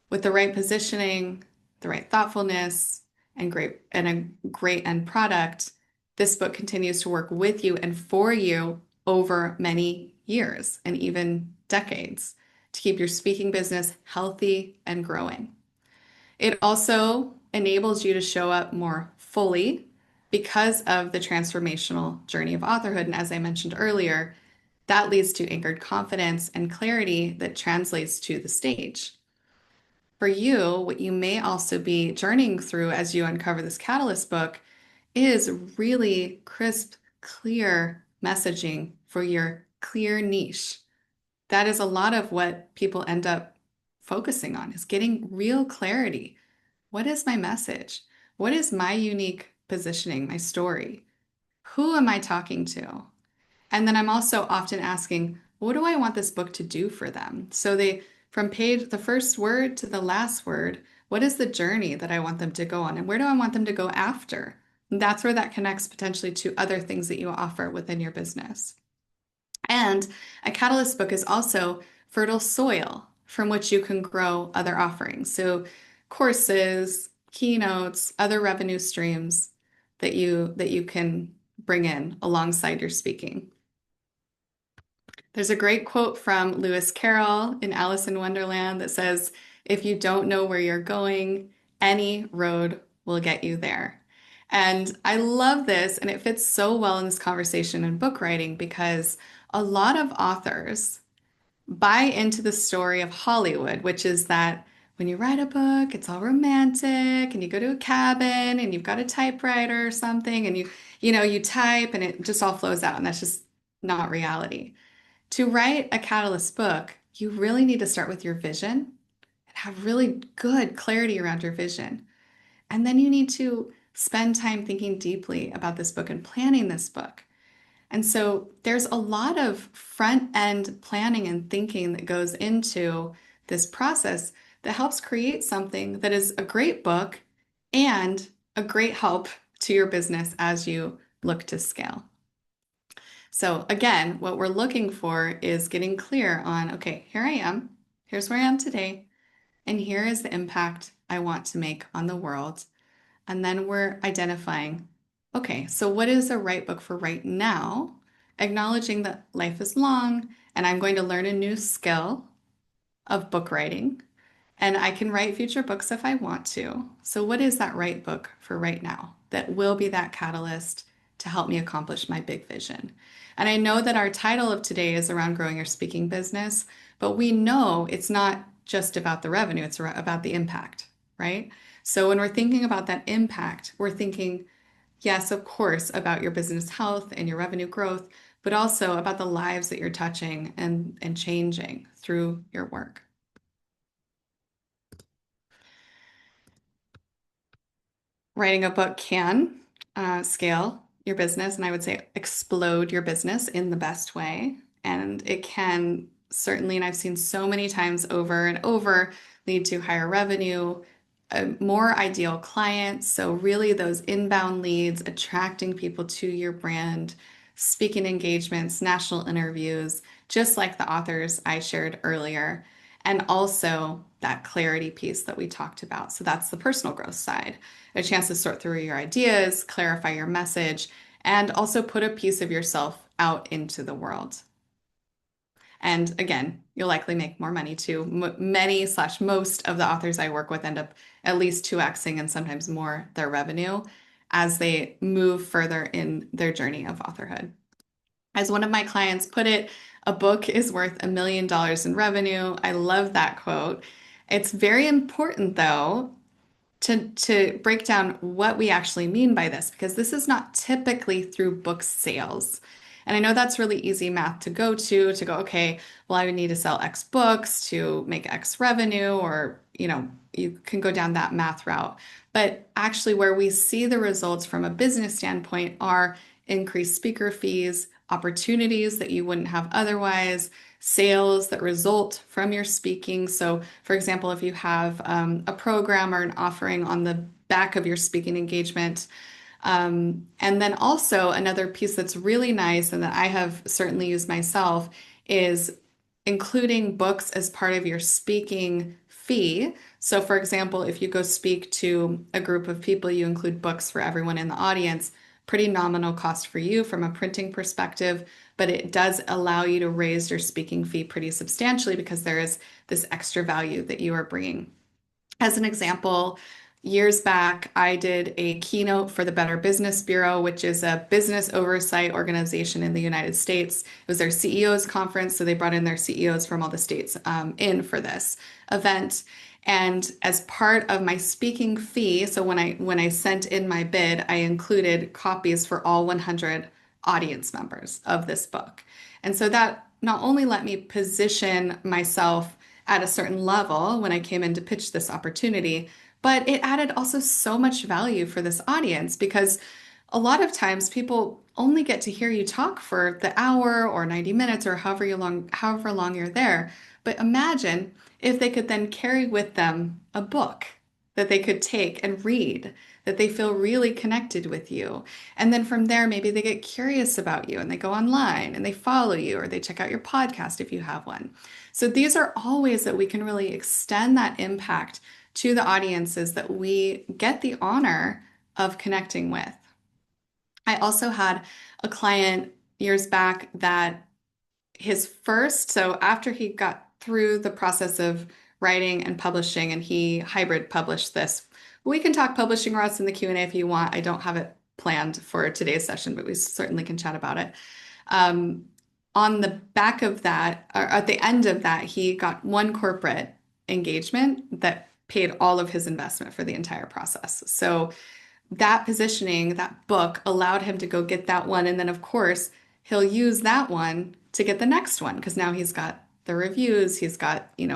With the right positioning, the right thoughtfulness, and a great end product, this book continues to work with you and for you over many years and even decades to keep your speaking business healthy and growing. It also enables you to show up more fully because of the transformational journey of authorhood. And as I mentioned earlier, that leads to anchored confidence and clarity that translates to the stage. For you, what you may also be journeying through as you uncover this catalyst book is really crisp, clear messaging for your clear niche. That is a lot of what people end up focusing on is getting real clarity. What is my message? What is my unique positioning, my story? Who am I talking to? And then I'm also often asking, what do I want this book to do for them? So from the first word to the last word, what is the journey that I want them to go on? And where do I want them to go after? And that's where that connects potentially to other things that you offer within your business. And a catalyst book is also fertile soil from which you can grow other offerings. So courses, keynotes, other revenue streams that you can bring in alongside your speaking. There's a great quote from Lewis Carroll in Alice in Wonderland that says, if you don't know where you're going, any road will get you there. And I love this, and it fits so well in this conversation in book writing because a lot of authors buy into the story of Hollywood, which is that when you write a book, it's all romantic and you go to a cabin and you've got a typewriter or something and you type and it just all flows out. And that's just not reality. To write a catalyst book, you really need to start with your vision and have really good clarity around your vision. And then you need to spend time thinking deeply about this book and planning this book. And so there's a lot of front end planning and thinking that goes into this process that helps create something that is a great book and a great help to your business as you look to scale. So again, what we're looking for is getting clear on, okay, here I am, here's where I am today, and here is the impact I want to make on the world. And then we're identifying, okay, so what is a right book for right now? Acknowledging that life is long and I'm going to learn a new skill of book writing and I can write future books if I want to. So what is that right book for right now that will be that catalyst to help me accomplish my big vision? And I know that our title of today is around growing your speaking business, but we know it's not just about the revenue, it's about the impact, right? So when we're thinking about that impact, we're thinking, yes, of course, about your business health and your revenue growth, but also about the lives that you're touching and changing through your work. Writing a book can scale your business, and I would say explode your business in the best way. And it can certainly, and I've seen so many times over and over, lead to higher revenue, more ideal clients. So, really, those inbound leads, attracting people to your brand, speaking engagements, national interviews, just like the authors I shared earlier. And also that clarity piece that we talked about. So, that's the personal growth side, a chance to sort through your ideas, clarify your message, and also put a piece of yourself out into the world. And again, you'll likely make more money too. Many slash most of the authors I work with end up at least 2xing and sometimes more their revenue as they move further in their journey of authorhood. As one of my clients put it, a book is worth $1 million in revenue. I love that quote. It's very important, though, to break down what we actually mean by this, because this is not typically through book sales. And I know that's really easy math to go, okay, well, I would need to sell X books to make X revenue, or, you can go down that math route. But actually, where we see the results from a business standpoint are increased speaker fees, opportunities that you wouldn't have otherwise, sales that result from your speaking. So, for example, if you have a program or an offering on the back of your speaking engagement, and then also another piece that's really nice and that I have certainly used myself is including books as part of your speaking fee. So, for example, if you go speak to a group of people, you include books for everyone in the audience, pretty nominal cost for you from a printing perspective, but it does allow you to raise your speaking fee pretty substantially because there is this extra value that you are bringing. As an example, years back, I did a keynote for the Better Business Bureau, which is a business oversight organization in the United States. It was their CEOs conference, so they brought in their CEOs from all the states in for this event. And as part of my speaking fee, so when I sent in my bid, I included copies for all 100 audience members of this book. And so that not only let me position myself at a certain level when I came in to pitch this opportunity, but it added also so much value for this audience because a lot of times people only get to hear you talk for the hour or 90 minutes or however long you're there. But imagine if they could then carry with them a book that they could take and read, that they feel really connected with you. And then from there, maybe they get curious about you and they go online and they follow you or they check out your podcast if you have one. So these are all ways that we can really extend that impact to the audiences that we get the honor of connecting with. I also had a client years back that so after he got through the process of writing and publishing, and he hybrid published this. We can talk publishing routes in the Q&A if you want. I don't have it planned for today's session, but we certainly can chat about it. On the back of that, or at the end of that, he got one corporate engagement that paid all of his investment for the entire process. So that positioning, that book allowed him to go get that one. And then, of course, he'll use that one to get the next one because now he's got the reviews, he's got, he's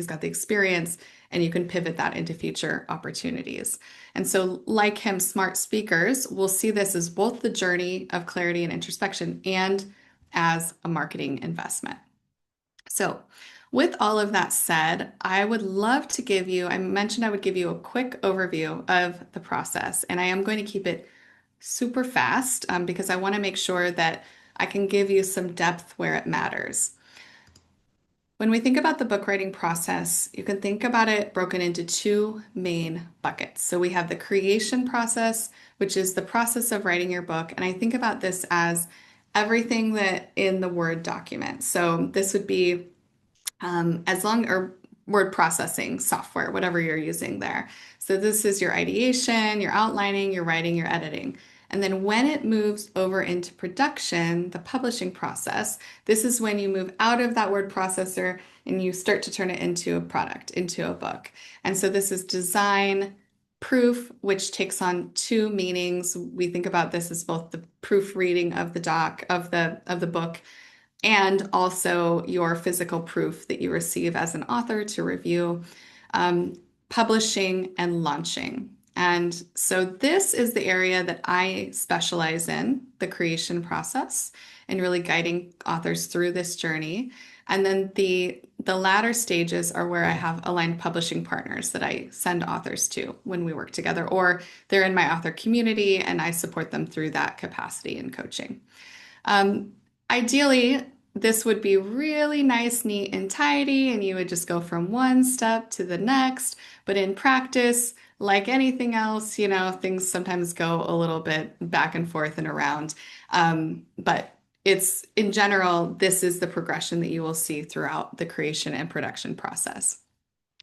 got the experience, and you can pivot that into future opportunities. And so, like him, smart speakers will see this as both the journey of clarity and introspection and as a marketing investment. So, with all of that said, I would love to give you, I mentioned I would give you a quick overview of the process, and I am going to keep it super fast because I want to make sure that I can give you some depth where it matters. When we think about the book writing process, you can think about it broken into two main buckets. So we have the creation process, which is the process of writing your book. And I think about this as everything that in the Word document. So this would be or word processing software, whatever you're using there. So this is your ideation, your outlining, your writing, your editing. And then when it moves over into production, the publishing process, this is when you move out of that word processor and you start to turn it into a product, into a book. And so this is design, proof, which takes on two meanings. We think about this as both the proofreading of the doc of the book and also your physical proof that you receive as an author to review, um, publishing, and launching. And so this is the area that I specialize in, the creation process, and really guiding authors through this journey. And then the latter stages are where I have aligned publishing partners that I send authors to when we work together, or they're in my author community and I support them through that capacity and coaching. Um, Ideally, this would be really nice, neat, and tidy, and you would just go from one step to the next. But in practice, like anything else, things sometimes go a little bit back and forth and around. But it's in general, this is the progression that you will see throughout the creation and production process.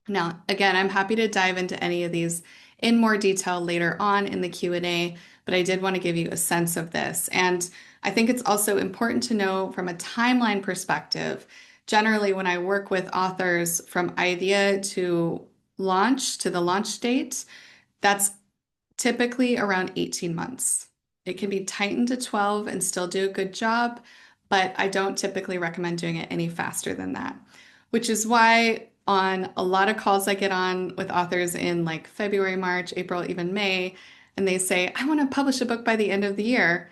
Now, again, I'm happy to dive into any of these in more detail later on in the Q&A, but I did want to give you a sense of this. And I think it's also important to know from a timeline perspective, generally when I work with authors from idea to launch to the launch date, that's typically around 18 months. It can be tightened to 12 and still do a good job, but I don't typically recommend doing it any faster than that, which is why on a lot of calls I get on with authors in like February, March, April, even May, and they say, I want to publish a book by the end of the year.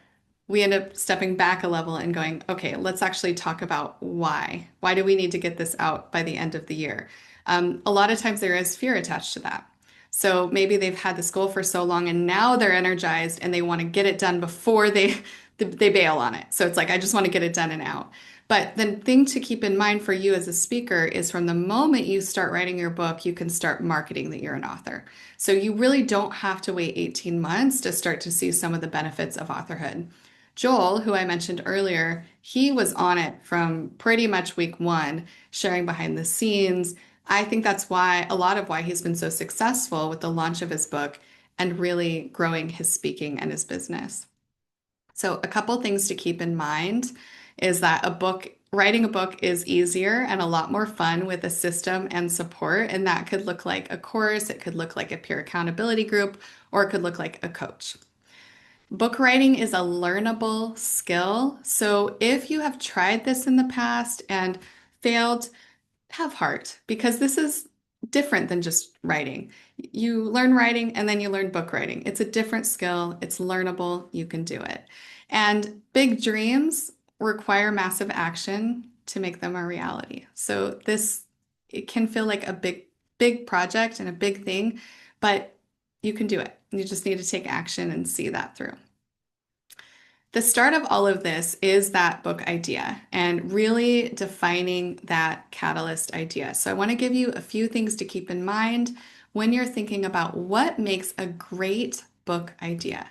We end up stepping back a level and going, okay, let's actually talk about why. Why do we need to get this out by the end of the year? A lot of times there is fear attached to that. So maybe they've had this goal for so long and now they're energized and they want to get it done before they bail on it. So it's like, I just want to get it done and out. But the thing to keep in mind for you as a speaker is from the moment you start writing your book, you can start marketing that you're an author. So you really don't have to wait 18 months to start to see some of the benefits of authorhood. Joel, who I mentioned earlier, he was on it from pretty much week one, sharing behind the scenes. I think that's why a lot of why he's been so successful with the launch of his book and really growing his speaking and his business. So a couple things to keep in mind is that writing a book is easier and a lot more fun with a system and support. And that could look like a course, it could look like a peer accountability group, or it could look like a coach. Book writing is a learnable skill. So if you have tried this in the past and failed, have heart because this is different than just writing. You learn writing and then you learn book writing. It's a different skill. It's learnable. You can do it. And big dreams require massive action to make them a reality. So it can feel like a big project and a big thing, but you can do it. You just need to take action and see that through. The start of all of this is that book idea and really defining that catalyst idea. So I want to give you a few things to keep in mind when you're thinking about what makes a great book idea.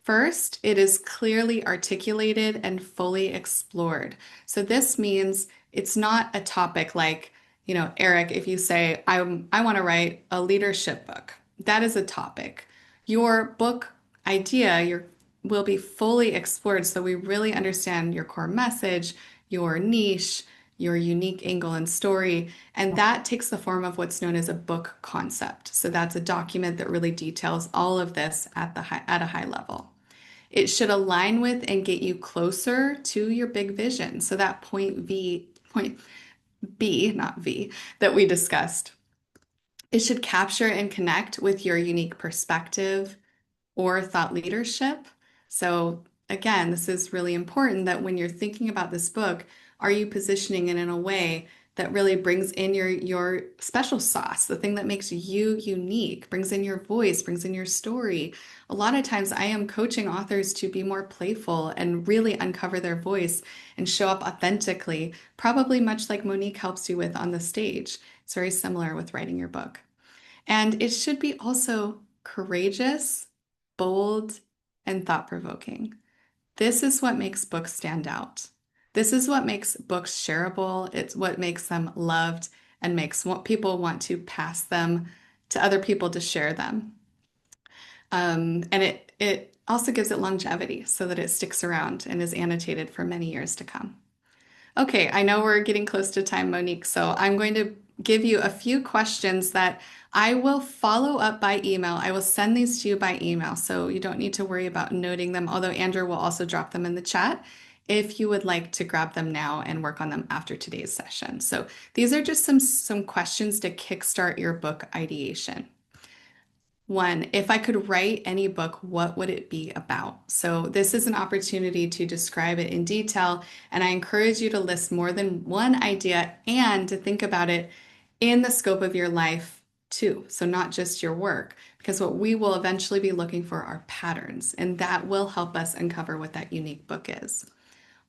First, it is clearly articulated and fully explored. So this means it's not a topic like, Eric, if you say, I want to write a leadership book, that is a topic. Your book idea will be fully explored so we really understand your core message, your niche, your unique angle and story. And that takes the form of what's known as a book concept. So that's a document that really details all of this at a high level. It should align with and get you closer to your big vision. So that point B, not V, that we discussed. It should capture and connect with your unique perspective or thought leadership. So again, this is really important that when you're thinking about this book, are you positioning it in a way that really brings in your special sauce, the thing that makes you unique, brings in your voice, brings in your story. A lot of times I am coaching authors to be more playful and really uncover their voice and show up authentically, probably much like Monique helps you with on the stage. It's very similar with writing your book. And it should be also courageous, bold, and thought-provoking. This is what makes books stand out. This is what makes books shareable. It's what makes them loved and makes what people want to pass them to other people to share them. And it also gives it longevity so that it sticks around and is annotated for many years to come. Okay, I know we're getting close to time, Monique, so I'm going to give you a few questions that I will follow up by email. I will send these to you by email, so you don't need to worry about noting them, although Andrew will also drop them in the chat if you would like to grab them now and work on them after today's session. So these are just some questions to kickstart your book ideation. One, if I could write any book, what would it be about? So, this is an opportunity to describe it in detail, and I encourage you to list more than one idea and to think about it in the scope of your life too. So, not just your work, because what we will eventually be looking for are patterns, and that will help us uncover what that unique book is.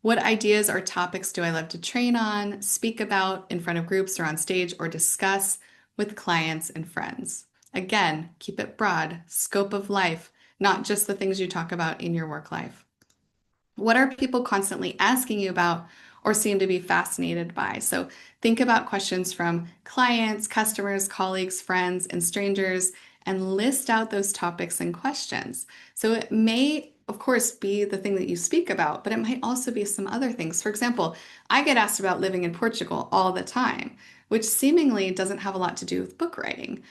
What ideas or topics do I love to train on, speak about in front of groups or on stage, or discuss with clients and friends? Again, keep it broad, scope of life, not just the things you talk about in your work life. What are people constantly asking you about or seem to be fascinated by? So think about questions from clients, customers, colleagues, friends, and strangers, and list out those topics and questions. So it may, of course, be the thing that you speak about, but it might also be some other things. For example, I get asked about living in Portugal all the time, which seemingly doesn't have a lot to do with book writing.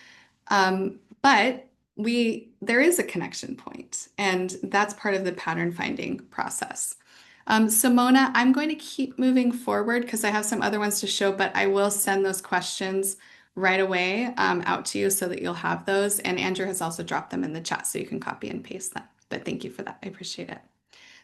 But there is a connection point, and that's part of the pattern finding process. Simona, I'm going to keep moving forward because I have some other ones to show, but I will send those questions right away out to you so that you'll have those. And Andrew has also dropped them in the chat so you can copy and paste them. But thank you for that. I appreciate it.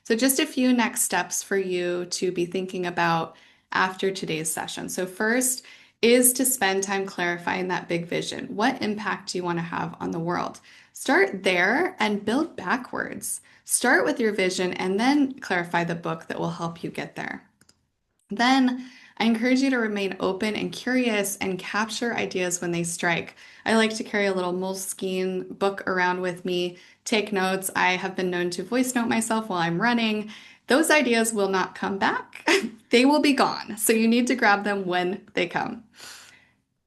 So just a few next steps for you to be thinking about after today's session. So first is to spend time clarifying that big vision. What impact do you want to have on the world? Start there and build backwards. Start with your vision and then clarify the book that will help you get there. Then I encourage you to remain open and curious and capture ideas when they strike. I like to carry a little Moleskine book around with me, take notes. I have been known to voice note myself while I'm running. Those ideas will not come back. They will be gone. So you need to grab them when they come.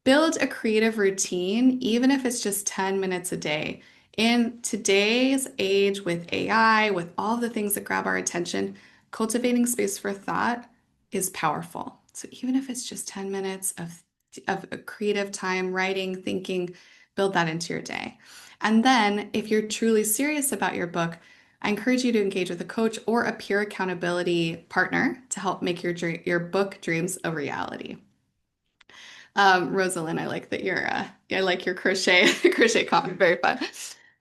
Build a creative routine, even if it's just 10 minutes a day. In today's age with AI, with all the things that grab our attention, cultivating space for thought is powerful. So even if it's just 10 minutes of a creative time, writing, thinking, build that into your day. And then if you're truly serious about your book, I encourage you to engage with a coach or a peer accountability partner to help make your book dreams a reality. Rosalind, I like that I like your crochet crochet comment. Very fun.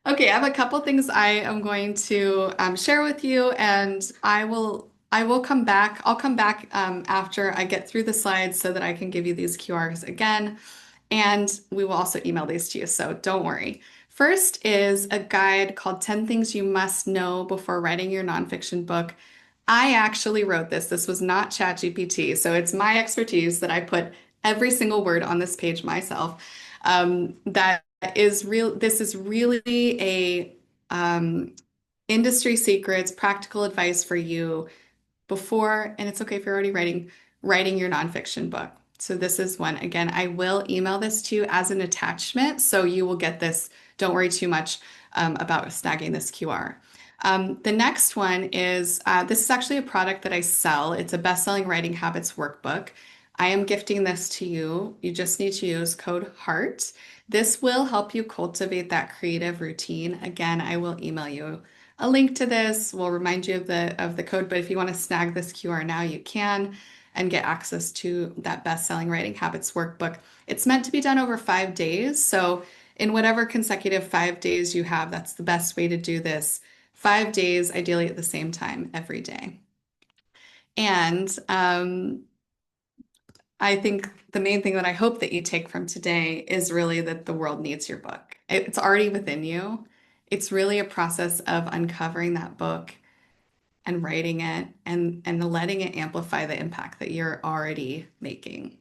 Okay, I have a couple things I am going to share with you, and I will come back. I'll come back after I get through the slides so that I can give you these QRs again, and we will also email these to you. So don't worry. First is a guide called 10 Things You Must Know Before Writing Your Nonfiction Book. I actually wrote this. This was not ChatGPT, so it's my expertise that I put every single word on this page myself. That is real. This is really a industry secrets, practical advice for you before, and it's okay if you're already writing your nonfiction book. So this is one. Again, I will email this to you as an attachment, so you will get this. Don't worry too much about snagging this QR. The next one is this is actually a product that I sell. It's a best-selling writing habits workbook. I am gifting this to you. You just need to use code HEART. This will help you cultivate that creative routine. Again, I will email you a link to this. We'll remind you of the code, but if you want to snag this QR now, you can and get access to that best-selling writing habits workbook. It's meant to be done over 5 days. So in whatever consecutive 5 days you have, that's the best way to do this. 5 days, ideally at the same time every day. And I think the main thing that I hope that you take from today is really that the world needs your book. It's already within you. It's really a process of uncovering that book and writing it and letting it amplify the impact that you're already making.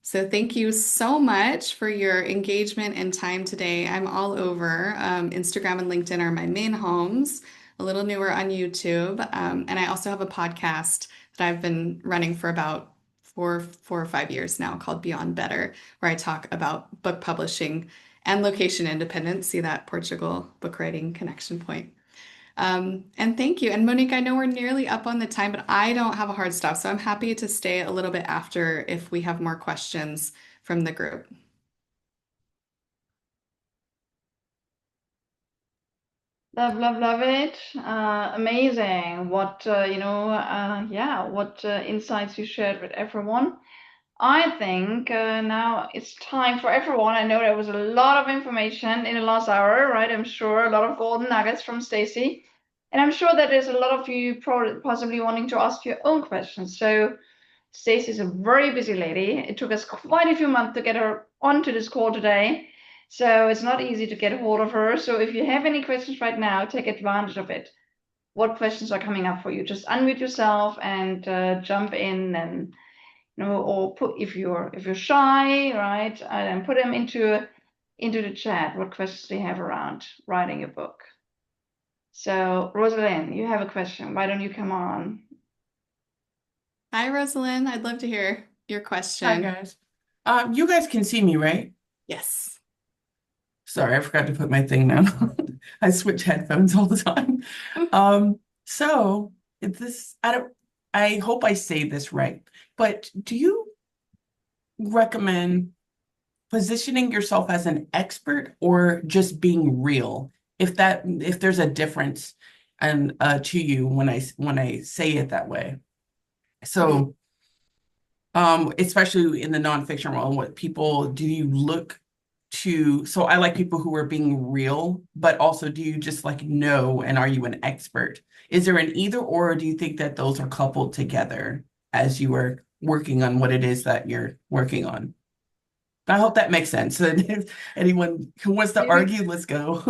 So thank you so much for your engagement and time today. I'm all over. Instagram and LinkedIn are my main homes, a little newer on YouTube. And I also have a podcast that I've been running for about four or 5 years now called Beyond Better, where I talk about book publishing and location independence. See that Portugal book writing connection point. And thank you. And Monique, I know we're nearly up on the time, but I don't have a hard stop, so I'm happy to stay a little bit after if we have more questions from the group. Love it. Amazing. What, yeah, what insights you shared with everyone. I think now it's time for everyone. I know there was a lot of information in the last hour, right? I'm sure a lot of golden nuggets from Stacy. And I'm sure that there's a lot of you possibly wanting to ask your own questions. So Stacy's a very busy lady. It took us quite a few months to get her onto this call today. So it's not easy to get a hold of her. So if you have any questions right now, take advantage of it. What questions are coming up for you? Just unmute yourself and jump in, and or put if you're shy, right, and put them into the chat. What questions do you have around writing a book? So Rosalind, you have a question. Why don't you come on? Hi, Rosalind. I'd love to hear your Hi question. guys. You guys can see me, right? Yes. Sorry, I forgot to put my thing down. I switch headphones all the time. So I hope I say this right, but do you recommend positioning yourself as an expert or just being real? If there's a difference and to you when I say it that way. Mhm. So especially in the nonfiction realm, what people do you look to? So I like people who are being real, but also do you just like know and are you an expert? Is there an either or do you think that those are coupled together as you are working on what it is that you're working on? I hope that makes sense. And if anyone who wants to Maybe argue, let's go.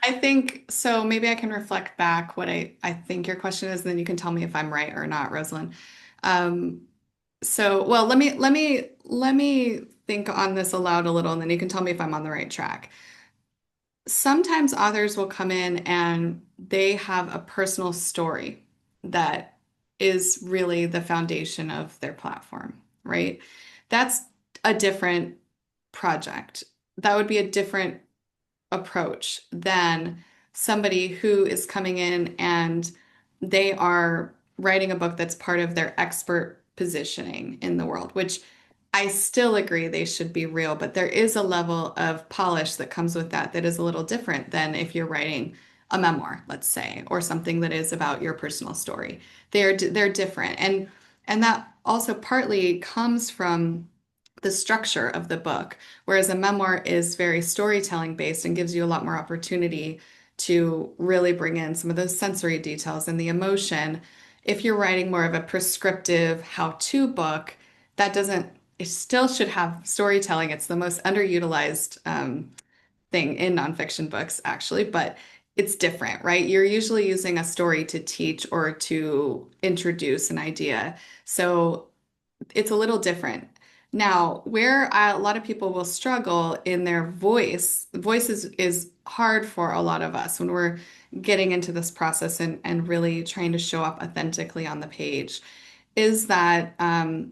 I think so. Maybe I can reflect back what I think your question is, and then you can tell me if I'm right or not, Rosalind. Um, well, let me think on this aloud a little, and then you can tell me if I'm on the right track. Sometimes authors will come in and they have a personal story that is really the foundation of their platform, right? That's a different project. That would be a different approach than somebody who is coming in and they are writing a book that's part of their expert positioning in the world, which I still agree they should be real, but there is a level of polish that comes with that that is a little different than if you're writing a memoir, let's say, or something that is about your personal story. They're different. And that also partly comes from the structure of the book, whereas a memoir is very storytelling based and gives you a lot more opportunity to really bring in some of those sensory details and the emotion. If you're writing more of a prescriptive how-to book, that doesn't, it still should have storytelling. It's the most underutilized thing in nonfiction books, actually, but it's different, right? You're usually using a story to teach or to introduce an idea. So it's a little different. Now, where a lot of people will struggle in their voice is hard for a lot of us when we're getting into this process and really trying to show up authentically on the page, is that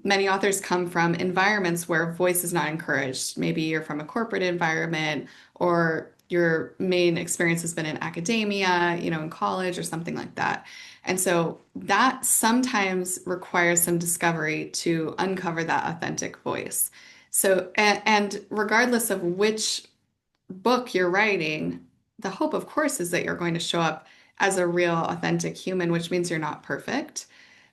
many authors come from environments where voice is not encouraged. Maybe you're from a corporate environment or your main experience has been in academia, in college or something like that. And so that sometimes requires some discovery to uncover that authentic voice. So, and regardless of which book you're writing, the hope, of course, is that you're going to show up as a real, authentic human, which means you're not perfect,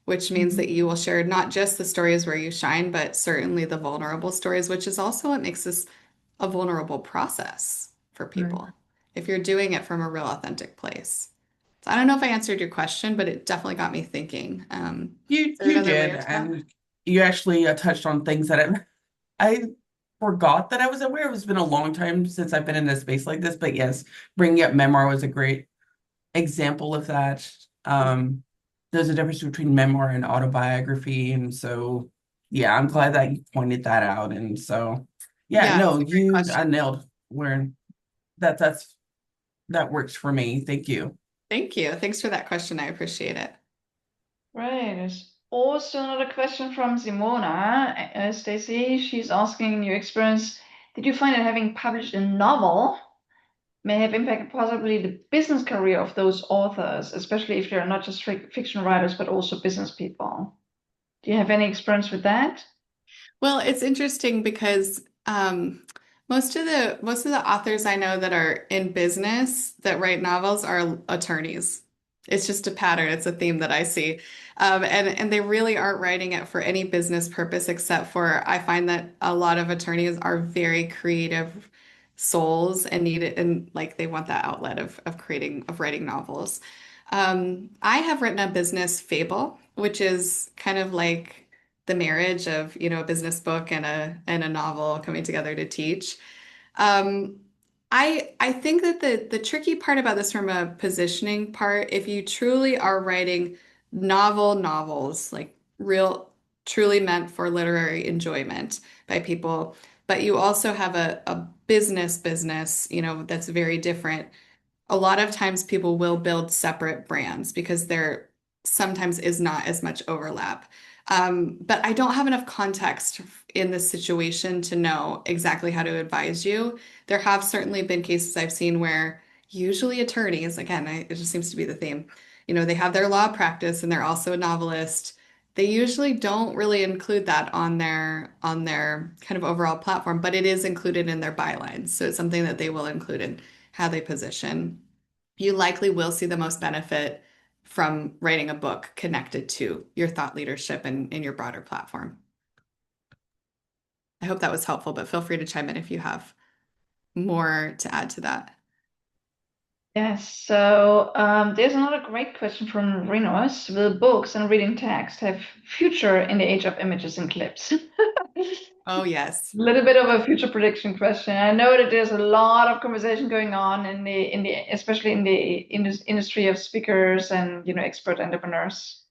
which means Mhm. that you will share not just the stories where you shine, but certainly the vulnerable stories, which is also what makes this a vulnerable process for Right. people if you're doing it from a real, authentic place. So I don't know if I answered your question, but it definitely got me thinking. You Is there you another did, layer to that? and you actually touched on things that I forgot that I was aware. It's been a long time since I've been in a space like this, but yes, bringing up memoir was a great example of that. There's a difference between memoir and autobiography, and so yeah, I'm glad that you pointed that out. And so yeah, Yeah, it's no, a great you I question. nailed where that's that works for me. Thank you. Thank you. Thanks for that question. I appreciate it. Right. There's also another question from Simona. Stacy, she's asking, in your experience, did you find that having published a novel may have impacted possibly the business career of those authors, especially if they're not just fiction writers, but also business people. Do you have any experience with that? Well, it's interesting because most of the authors I know that are in business that write novels are attorneys. It's just a pattern. It's a theme that I see, and they really aren't writing it for any business purpose except for I find that a lot of attorneys are very creative souls and need it and like they want that outlet of writing novels. I have written a business fable, which is kind of like the marriage of, a business book and a novel coming together to teach. Um, I think that the tricky part about this from a positioning part, if you truly are writing novels, like real, truly meant for literary enjoyment by people, but you also have a business, that's very different. A lot of times people will build separate brands because there sometimes is not as much overlap. But I don't have enough context in this situation to know exactly how to advise you. There have certainly been cases I've seen where usually attorneys, again, it just seems to be the theme, they have their law practice and they're also a novelist. They usually don't really include that on their kind of overall platform, but it is included in their bylines. So it's something that they will include in how they position. You likely will see the most benefit from writing a book connected to your thought leadership and in your broader platform. I hope that was helpful, but feel free to chime in if you have more to add to that. Yes, so there's another great question from Rinos. Will books and reading text have future in the age of images and clips? Oh, yes. Little bit of a future prediction question. I know that there's a lot of conversation going on in the especially in the industry of speakers and expert entrepreneurs.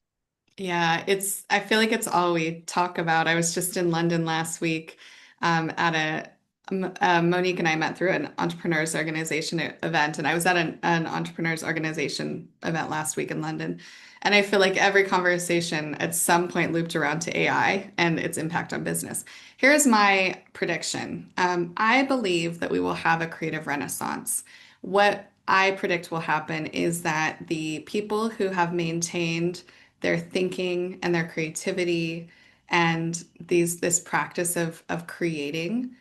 Yeah, I feel like it's all we talk about. I was just in London last week at Monique and I met through an entrepreneurs organization event, and I was at an entrepreneurs organization event last week in London. And I feel like every conversation at some point looped around to AI and its impact on business. Here's my prediction. I believe that we will have a creative renaissance. What I predict will happen is that the people who have maintained their thinking and their creativity and this practice of creating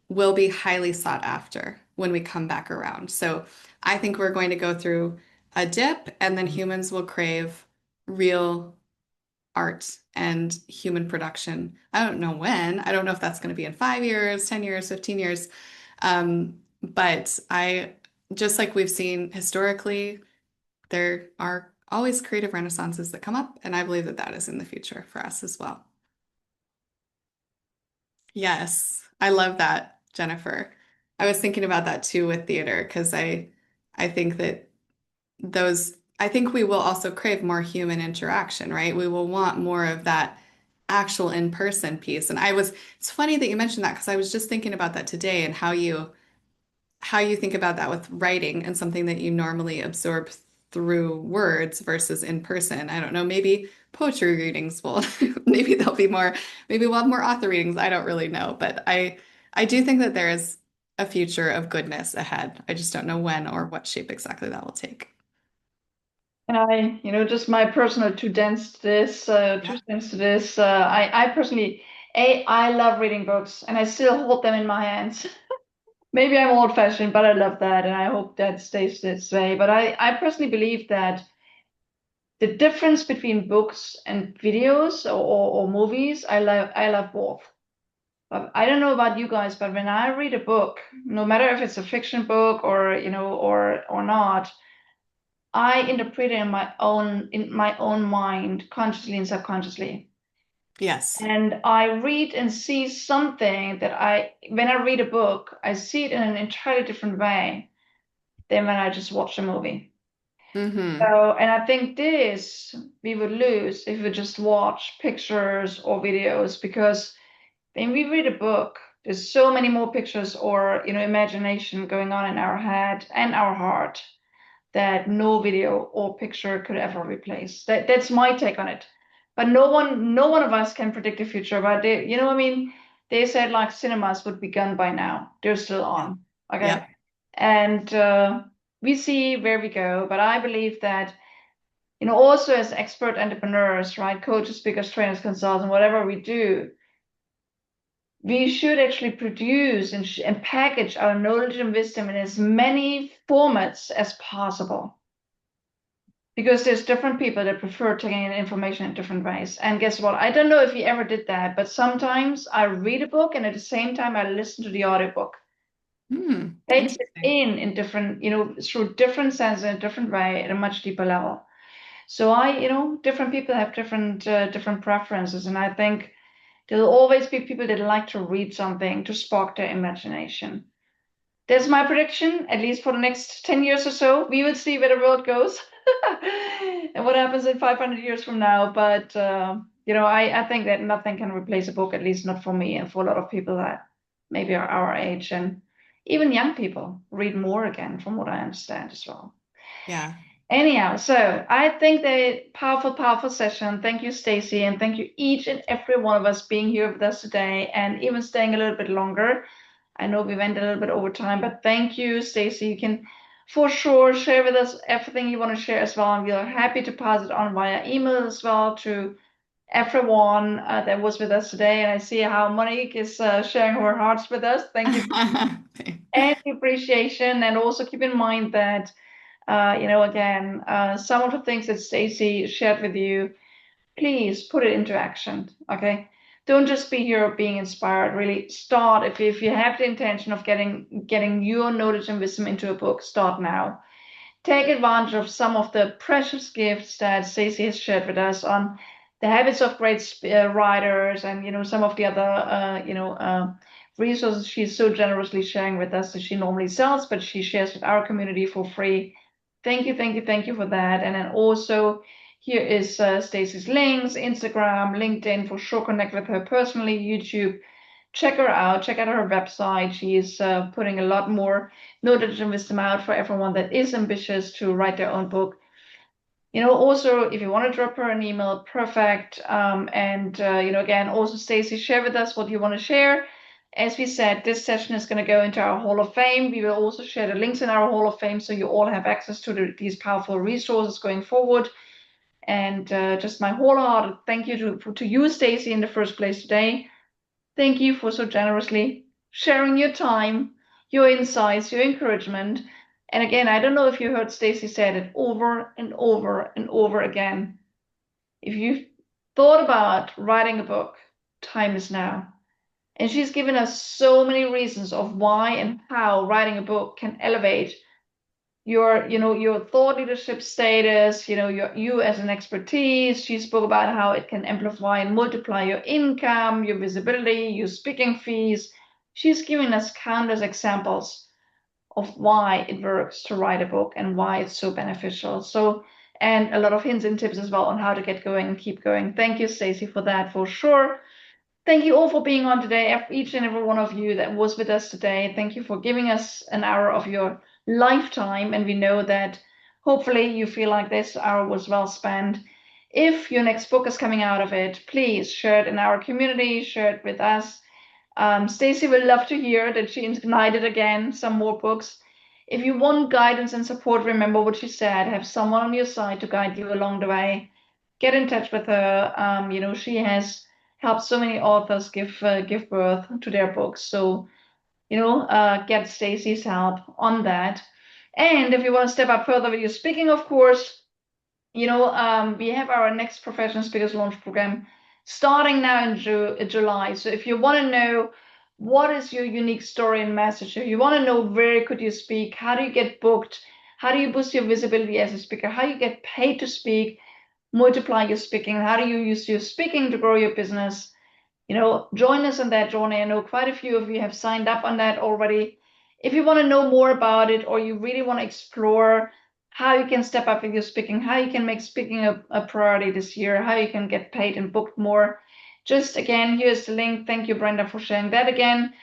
will be highly sought after when we come back around. So I think we're going to go through a dip and then humans will crave real art and human production. I don't know when. I don't know if that's going to be in 5 years, 10 years, 15 years. But just like we've seen historically, there are always creative renaissances that come up, and I believe that that is in the future for us as well. Yes, I love that, Jennifer. I was thinking about that too with theater because I think that I think we will also crave more human interaction, right? We will want more of that actual in-person piece. And it's funny that you mentioned that because I was just thinking about that today and how you think about that with writing and something that you normally absorb through words versus in person. I don't know, maybe poetry readings will maybe maybe we'll have more author readings. I don't really know, but I do think that there is a future of goodness ahead. I just don't know when or what shape exactly that will take. And just my personal two Yeah. cents to this. I personally, I love reading books, and I still hold them in my hands. Maybe I'm old-fashioned, but I love that, and I hope that stays this way. But I personally believe that the difference between books and videos or movies, I love both. But I don't know about you guys, but when I read a book, no matter if it's a fiction book or not, I interpret it in my own mind, consciously and subconsciously. Yes. And I read and see something when I read a book, I see it in an entirely different way than when I just watch a movie. Mm-hmm. So, and I think this we would lose if we just watch pictures or videos, because when we read a book, there's so many more pictures or imagination going on in our head and our heart that no video or picture could ever replace. That's my take on it. But no one of us can predict the future. But I mean, they said like cinemas would be gone by now. They're still Yeah. on. Okay. Yep. And we see where we go. But I believe that, also as expert entrepreneurs, right, coaches, speakers, trainers, consultants, whatever we do, we should actually produce and package our knowledge and wisdom in as many formats as possible. Because there's different people that prefer taking in information in different ways. And guess what? I don't know if you ever did that, but sometimes I read a book and at the same time I listen to the audiobook. Takes it in different, through different senses in a different way at a much deeper level. So different people have different preferences, and I think there'll always be people that like to read something to spark their imagination. That's my prediction, at least for the next 10 years or so. We will see where the world goes and what happens in 500 years from now. But, I think that nothing can replace a book, at least not for me and for a lot of people that maybe are our age. And even young people read more again, from what I understand as well. Yeah. Anyhow, so I think that powerful session. Thank you, Stacy, and thank you each and every one of us being here with us today and even staying a little bit longer. I know we went a little bit over time, but thank you, Stacy. You can for sure share with us everything you want to share as well, and we are happy to pass it on via email as well to everyone that was with us today. And I see how Monique is sharing her hearts with us. Thank you and appreciation, and also keep in mind that again, some of the things that Stacy shared with you, please put it into action. Okay, don't just be here being inspired. Really start. If you have the intention of getting your knowledge and wisdom into a book, start now. Take advantage of some of the precious gifts that Stacy has shared with us on the habits of great writers, and some of the other resources she's so generously sharing with us that she normally sells, but she shares with our community for free. Thank you for that. And then also here is Stacy's links: Instagram, LinkedIn, for sure. Connect with her personally, YouTube. Check her out. Check out her website. She is putting a lot more knowledge and wisdom out for everyone that is ambitious to write their own book. Also, if you want to drop her an email, perfect. Again, also Stacy, share with us what you want to share. As we said, this session is going to go into our Hall of Fame. We will also share the links in our Hall of Fame so you all have access to these powerful resources going forward. And just my wholehearted thank you to you, Stacy, in the first place today. Thank you for so generously sharing your time, your insights, your encouragement. And again, I don't know if you heard Stacy said it over and over and over again. If you've thought about writing a book, time is now. And she's given us so many reasons of why and how writing a book can elevate your thought leadership status, you as an expertise. She spoke about how it can amplify and multiply your income, your visibility, your speaking fees. She's giving us countless examples of why it works to write a book and why it's so beneficial. So, and a lot of hints and tips as well on how to get going and keep going. Thank you, Stacy, for that, for sure. Thank you all for being on today, each and every one of you that was with us today. Thank you for giving us an hour of your lifetime. And we know that hopefully you feel like this hour was well spent. If your next book is coming out of it, please share it in our community, share it with us. Stacy will love to hear that she ignited again some more books. If you want guidance and support, remember what she said. Have someone on your side to guide you along the way. Get in touch with her. She has helped so many authors give birth to their books. So, get Stacy's help on that. And if you want to step up further with your speaking, of course, we have our next Professional Speakers Launch Program starting now in July. So if you want to know what is your unique story and message, if you want to know where could you speak, how do you get booked, how do you boost your visibility as a speaker, how you get paid to speak, multiply your speaking, how do you use your speaking to grow your business, join us on that journey. I know quite a few of you have signed up on that already. If you want to know more about it, or you really want to explore how you can step up with your speaking, how you can make speaking a priority this year, how you can get paid and booked more, just again, here's the link. Thank you, Brenda, for sharing that again.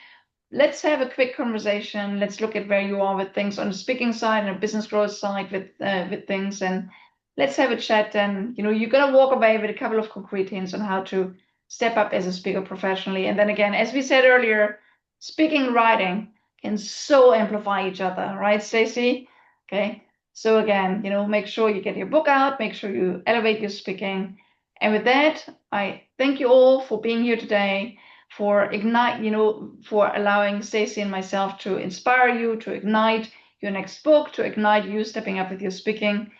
Let's have a quick conversation. Let's look at where you are with things on the speaking side and the business growth side with things, and let's have a chat. And you're gonna walk away with a couple of concrete hints on how to step up as a speaker professionally. And then again, as we said earlier, speaking, writing can so amplify each other, right, Stacy? Okay. So again, make sure you get your book out, make sure you elevate your speaking. And with that, I thank you all for being here today, for for allowing Stacy and myself to inspire you, to ignite your next book, to ignite you stepping up with your speaking.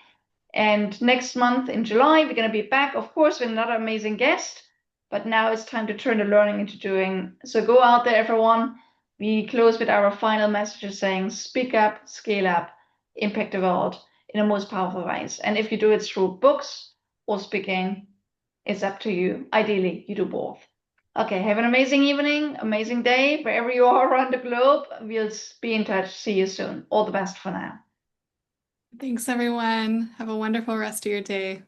And next month in July, we're going to be back, of course, with another amazing guest. But now it's time to turn the learning into doing. So go out there, everyone. We close with our final message saying, speak up, scale up, impact the world in the most powerful ways. And if you do it through books or speaking, it's up to you. Ideally, you do both. Okay, have an amazing evening, amazing day, wherever you are around the globe. We'll be in touch. See you soon. All the best for now. Thanks, everyone. Have a wonderful rest of your day.